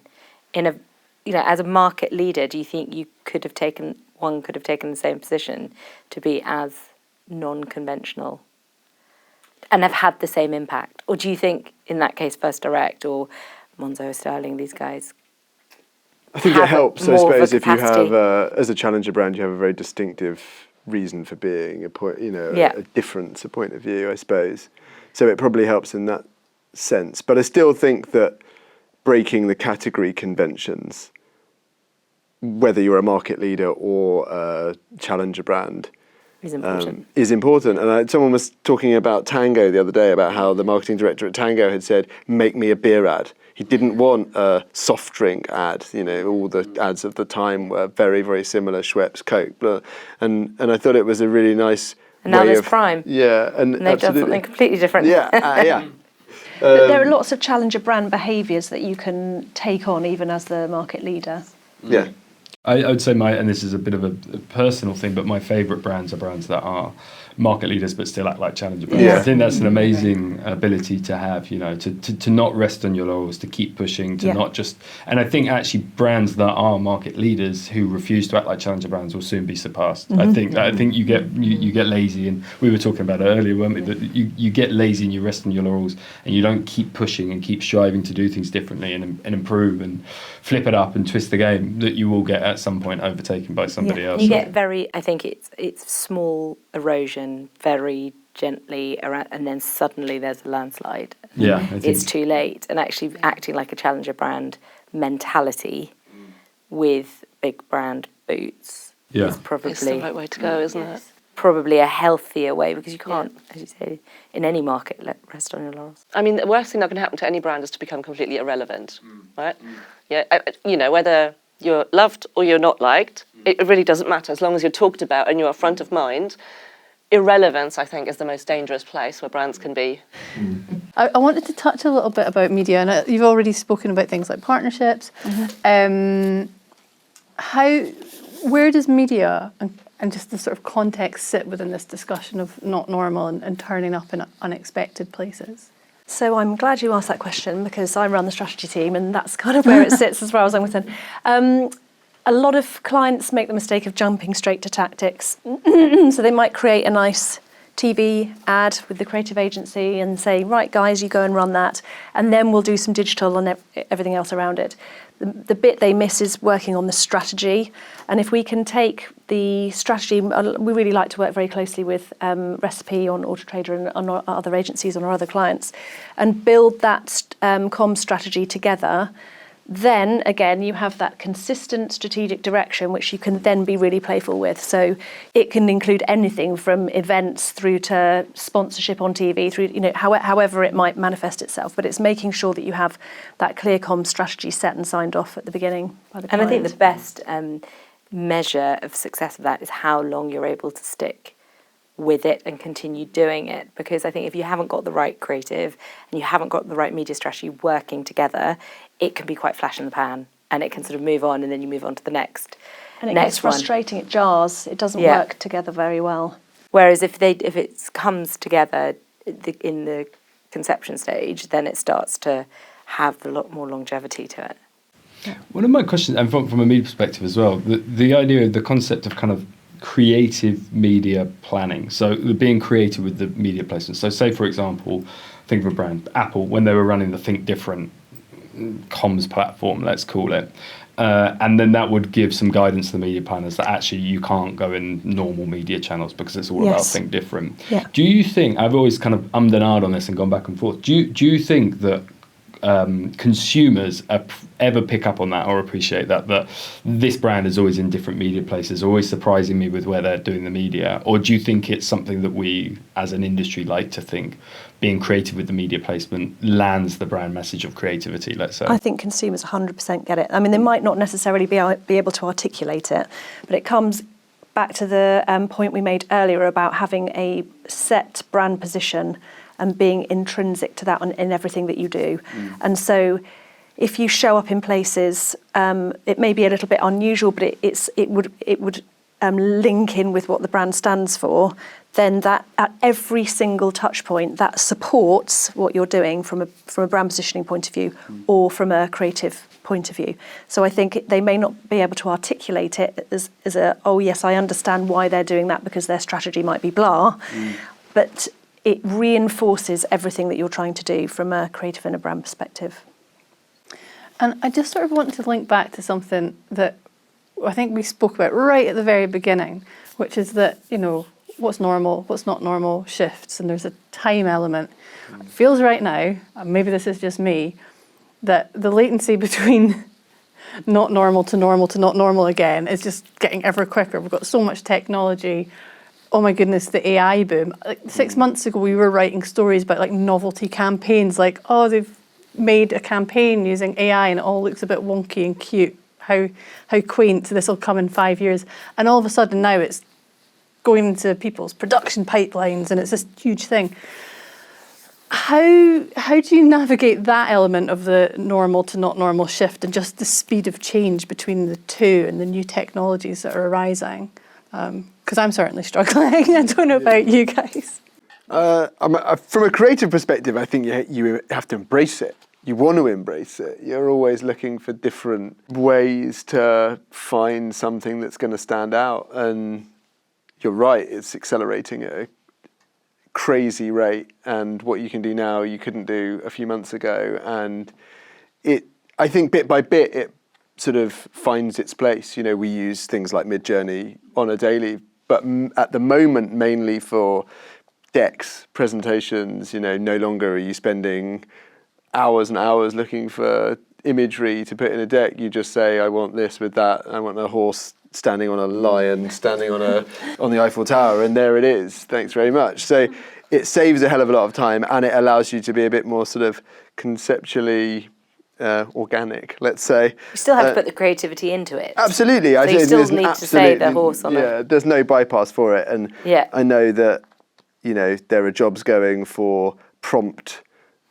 As a market leader, do you think you could have taken the same position to be as non-conventional and have had the same impact? Or do you think, in that case, First Direct or Monzo, Sterling, these guys? I think it helps, I suppose, if you have, as a challenger brand, you have a very distinctive reason for being, a difference, a point of view, I suppose. So it probably helps in that sense. But I still think that breaking the category conventions, whether you're a market leader or a challenger brand, is important. And someone was talking about Tango the other day, about how the marketing director at Tango had said, make me a beer ad. He didn't want a soft drink ad. All the ads of the time were very, very similar, Schweppes, Coke, blah. And I thought it was a really nice and now way there's of, Prime. Yeah. And they've done something completely different. Yeah. But there are lots of challenger brand behaviours that you can take on even as the market leader. Yeah. I would say and this is a bit of a personal thing, but my favourite brands are brands that are market leaders but still act like challenger brands. Yeah. I think that's an amazing ability to have, to not rest on your laurels, to keep pushing, to not just... And I think actually brands that are market leaders who refuse to act like challenger brands will soon be surpassed. Mm-hmm. I think you get lazy, and we were talking about it earlier, weren't we, that you get lazy and you rest on your laurels and you don't keep pushing and keep striving to do things differently and improve and flip it up and twist the game, that you will get at some point overtaken by somebody else. You get I think it's small erosion very gently around, and then suddenly there's a landslide. Yeah, I think It's too late. And actually acting like a challenger brand mentality with big brand boots is probably... It's the right way to go, isn't it? Probably a healthier way, because you can't, as you say, in any market, rest on your laurels. I mean, the worst thing that can happen to any brand is to become completely irrelevant, right? Yeah, whether you're loved or you're not liked, it really doesn't matter as long as you're talked about and you're front of mind. Irrelevance, I think, is the most dangerous place where brands can be. I wanted to touch a little bit about media, and you've already spoken about things like partnerships. Where does media and just the sort of context sit within this discussion of not normal and turning up in unexpected places? So I'm glad you asked that question, because I run the strategy team and that's kind of where it sits as far as I'm concerned. A lot of clients make the mistake of jumping straight to tactics. So they might create a nice TV ad with the creative agency and say, right, guys, you go and run that, and then we'll do some digital and everything else around it. The bit they miss is working on the strategy. And if we can take the strategy, we really like to work very closely with Recipe on Auto Trader and on our other agencies, on our other clients, and build that comm strategy together. Then, again, you have that consistent strategic direction, which you can then be really playful with. So it can include anything from events through to sponsorship on TV, through however it might manifest itself. But it's making sure that you have that clear comm strategy set and signed off at the beginning by the client. And I think the best measure of success of that is how long you're able to stick with it and continue doing it, because I think if you haven't got the right creative and you haven't got the right media strategy working together, it can be quite flash in the pan, and it can sort of move on, and then you move on to the next. And it gets frustrating. It jars. It doesn't work together very well. Whereas if it comes together in the conception stage, then it starts to have a lot more longevity to it. One of my questions, and from a media perspective as well, the idea of the concept of kind of creative media planning. So being creative with the media placement. So say, for example, think of a brand, Apple, when they were running the Think Different comms platform, let's call it. And then that would give some guidance to the media planners that actually you can't go in normal media channels because it's all about Think Different. Yeah. Do you think, I've always kind of ummed and ahed on this and gone back and forth, do you think that consumers ever pick up on that or appreciate that this brand is always in different media places, always surprising me with where they're doing the media? Or do you think it's something that we as an industry like to think being creative with the media placement lands the brand message of creativity, let's say? I think consumers 100% get it. I mean, they might not necessarily be able to articulate it, but it comes back to the point we made earlier about having a set brand position and being intrinsic to that in everything that you do. And so if you show up in places, it may be a little bit unusual, but it would link in with what the brand stands for, then that at every single touch point, that supports what you're doing from a brand positioning point of view or from a creative point of view. So I think they may not be able to articulate it as oh yes, I understand why they're doing that because their strategy might be blah, but it reinforces everything that you're trying to do from a creative and a brand perspective. And I just sort of want to link back to something that I think we spoke about right at the very beginning, which is that, what's normal, what's not normal shifts, and there's a time element. It feels right now, and maybe this is just me, that the latency between not normal to not normal again is just getting ever quicker. We've got so much technology. Oh my goodness, the AI boom. 6 months ago, we were writing stories about novelty campaigns, they've made a campaign using AI and it all looks a bit wonky and cute. How quaint, this will come in 5 years. And all of a sudden now it's going into people's production pipelines and it's this huge thing. How do you navigate that element of the normal to not normal shift and just the speed of change between the two and the new technologies that are arising? Because I'm certainly struggling. I don't know about you guys. From a creative perspective, I think you have to embrace it. You want to embrace it. You're always looking for different ways to find something that's going to stand out. And you're right, it's accelerating at a crazy rate. And what you can do now, you couldn't do a few months ago. And I think bit by bit, it sort of finds its place. You know, we use things like Midjourney on a daily, but at the moment, mainly for decks, presentations. You know, no longer are you spending hours and hours looking for imagery to put in a deck. You just say, I want this with that. I want a horse standing on a lion, standing on the Eiffel Tower, and there it is. Thanks very much. So it saves a hell of a lot of time, and it allows you to be a bit more sort of conceptually organic, let's say. You still have to put the creativity into it. Absolutely. So you still need to say the horse on it. Yeah, there's no bypass for it. And I know that, you know, there are jobs going for prompt,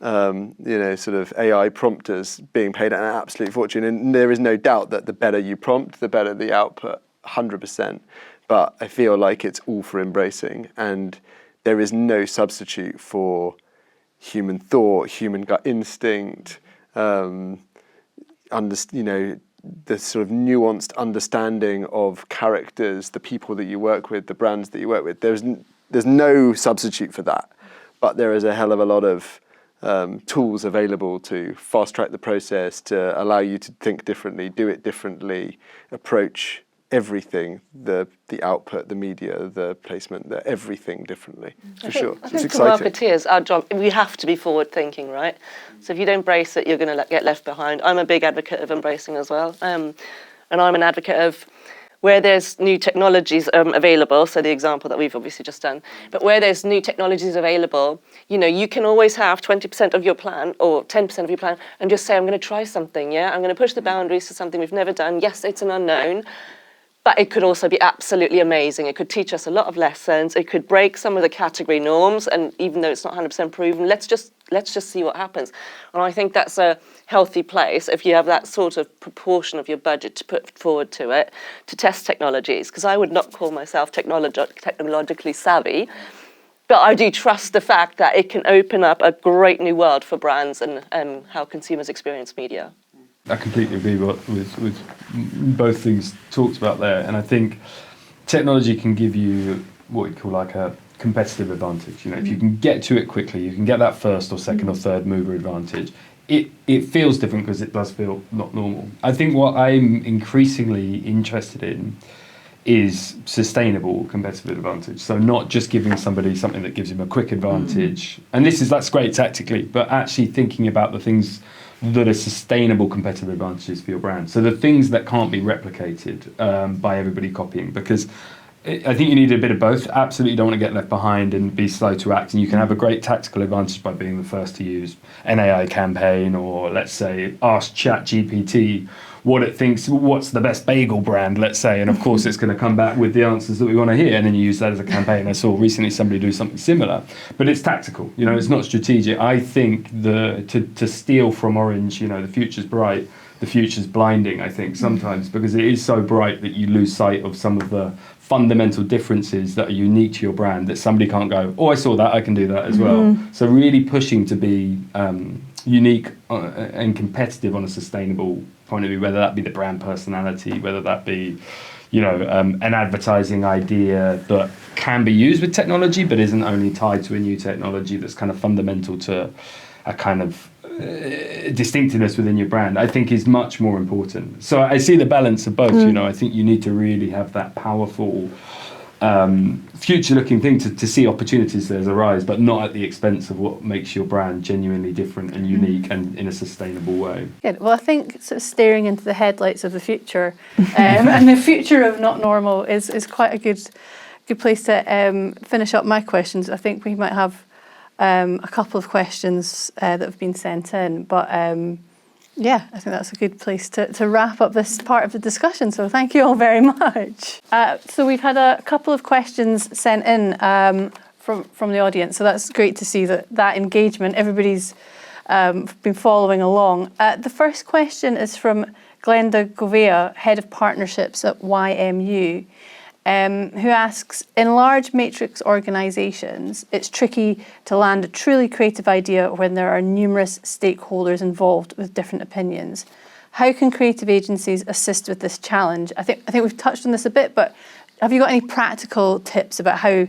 sort of AI prompters being paid an absolute fortune. And there is no doubt that the better you prompt, the better the output, 100%. But I feel like it's all for embracing. And there is no substitute for human thought, human gut instinct, the sort of nuanced understanding of characters, the people that you work with, the brands that you work with. There's no substitute for that, but there is a hell of a lot of tools available to fast track the process, to allow you to think differently, do it differently, approach everything, the output, the media, the placement, everything differently, sure. I think for marketeers, our job, we have to be forward thinking, right? So if you don't embrace it, you're going to get left behind. I'm a big advocate of embracing as well. And I'm an advocate of where there's new technologies available, so the example that we've obviously just done, but where there's new technologies available, you know, you can always have 20% of your plan or 10% of your plan and just say, I'm going to try something, I'm going to push the boundaries to something we've never done. Yes, it's an unknown, but it could also be absolutely amazing. It could teach us a lot of lessons. It could break some of the category norms, and even though it's not 100% proven, let's just see what happens. And I think that's a healthy place if you have that sort of proportion of your budget to put forward to it, to test technologies, because I would not call myself technologically savvy, but I do trust the fact that it can open up a great new world for brands and how consumers experience media. I completely agree with both things talked about there, and I think technology can give you what we call like a competitive advantage. You know, if you can get to it quickly, you can get that first or second or third mover advantage. It feels different because it does feel not normal. I think what I'm increasingly interested in is sustainable competitive advantage. So not just giving somebody something that gives him a quick advantage, and that's great tactically, but actually thinking about the things that are sustainable competitive advantages for your brand. So the things that can't be replicated by everybody copying, because I think you need a bit of both. Absolutely don't want to get left behind and be slow to act. And you can have a great tactical advantage by being the first to use an AI campaign, or let's say ask ChatGPT what it thinks, what's the best bagel brand, let's say. And of course it's going to come back with the answers that we want to hear. And then you use that as a campaign. I saw recently somebody do something similar, but it's tactical, you know, it's not strategic. I think to steal from Orange, you know, the future's bright, the future's blinding, I think sometimes, because it is so bright that you lose sight of some of the fundamental differences that are unique to your brand, that somebody can't go, oh, I saw that, I can do that as well. So really pushing to be unique and competitive on a sustainable point of view, whether that be the brand personality, whether that be, you know, an advertising idea that can be used with technology but isn't only tied to a new technology that's kind of fundamental to a kind of distinctiveness within your brand, I think is much more important. So I see the balance of both. You know, I think you need to really have that powerful future-looking thing to see opportunities that arise, but not at the expense of what makes your brand genuinely different and unique and in a sustainable way. Good. Well, I think sort of staring into the headlights of the future and the future of not normal is quite a good place to finish up my questions. I think we might have a couple of questions that have been sent in, but yeah, I think that's a good place to wrap up this part of the discussion. So thank you all very much. So we've had a couple of questions sent in from the audience. So that's great to see that engagement. Everybody's been following along. The first question is from Glenda Govea, Head of Partnerships at YMU, who asks, in large matrix organisations, it's tricky to land a truly creative idea when there are numerous stakeholders involved with different opinions. How can creative agencies assist with this challenge? I think we've touched on this a bit, but have you got any practical tips about how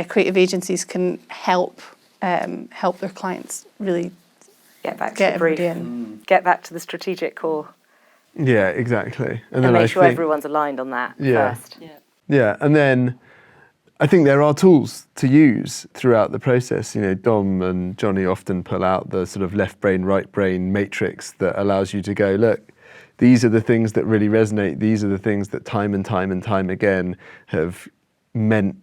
creative agencies can help their clients really get back to the brief, get back to the strategic core? Yeah, exactly. And then make sure everyone's aligned on that first. Yeah, and then I think there are tools to use throughout the process. You know, Dom and Johnny often pull out the sort of left brain, right brain matrix that allows you to go, look, these are the things that really resonate. These are the things that time and time and time again have meant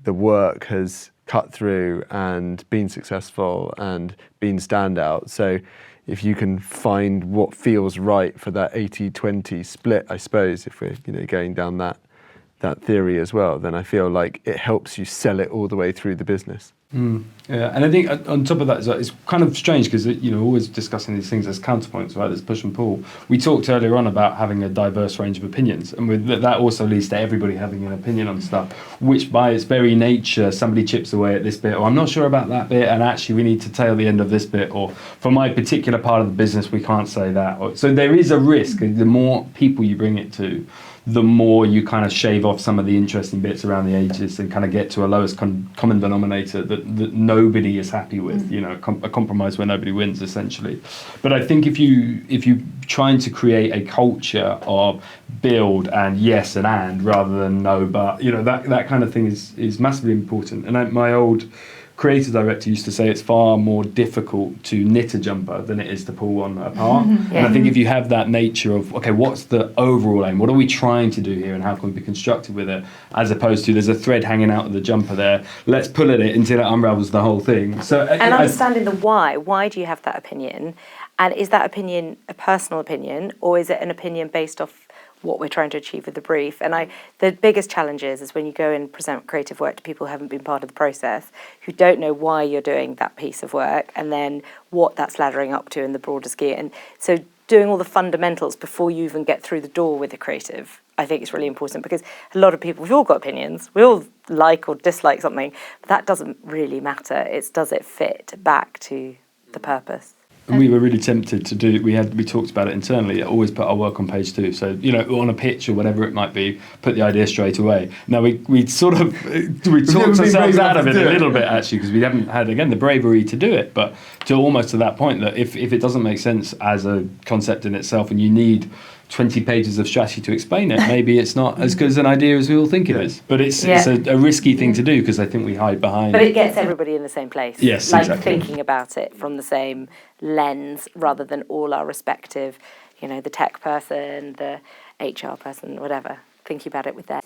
the work has cut through and been successful and been standout. So if you can find what feels right for that 80-20 split, I suppose, if we're going down that theory as well, then I feel like it helps you sell it all the way through the business. Yeah, and I think on top of that, it's kind of strange because always discussing these things as counterpoints, right? There's push and pull. We talked earlier on about having a diverse range of opinions, and that also leads to everybody having an opinion on stuff, which by its very nature, somebody chips away at this bit, or I'm not sure about that bit, and actually we need to tail the end of this bit, or for my particular part of the business, we can't say that. So there is a risk. The more people you bring it to, the more you kind of shave off some of the interesting bits around the edges and kind of get to a lowest common denominator that nobody is happy with, a compromise where nobody wins, essentially. But I think if you're trying to create a culture of build and yes and rather than no but, that kind of thing is massively important. And my old creative director used to say it's far more difficult to knit a jumper than it is to pull one apart. And I think if you have that nature of, okay, what's the overall aim? What are we trying to do here and how can we be constructive with it? As opposed to there's a thread hanging out of the jumper there. Let's pull at it until it unravels the whole thing. So, and understanding the why. Why do you have that opinion? And is that opinion a personal opinion or is it an opinion based off what we're trying to achieve with the brief? And the biggest challenge is when you go and present creative work to people who haven't been part of the process, who don't know why you're doing that piece of work and then what that's laddering up to in the broader scheme. And so doing all the fundamentals before you even get through the door with the creative, I think is really important because a lot of people, we've all got opinions, we all like or dislike something, but that doesn't really matter. It's does it fit back to the purpose? And we were really tempted to do. We talked about it internally. Always put our work on page 2. So on a pitch or whatever it might be, put the idea straight away. Now we talked ourselves out of it a little bit actually because we haven't had the bravery to do it. But to almost to that point that if it doesn't make sense as a concept in itself and you need 20 pages of strategy to explain it, maybe it's not as good as an idea as we all think it is. But it's a risky thing to do because I think we hide behind. But it gets everybody in the same place. Yes, like exactly. Thinking about it from the same lens rather than all our respective, the tech person, the HR person, whatever, thinking about it with them.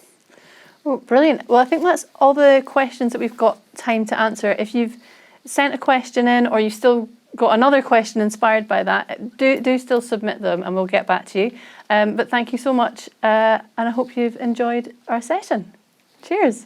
Oh, brilliant. Well, I think that's all the questions that we've got time to answer. If you've sent a question in or you've still got another question inspired by that, do still submit them and we'll get back to you. But thank you so much and I hope you've enjoyed our session. Cheers.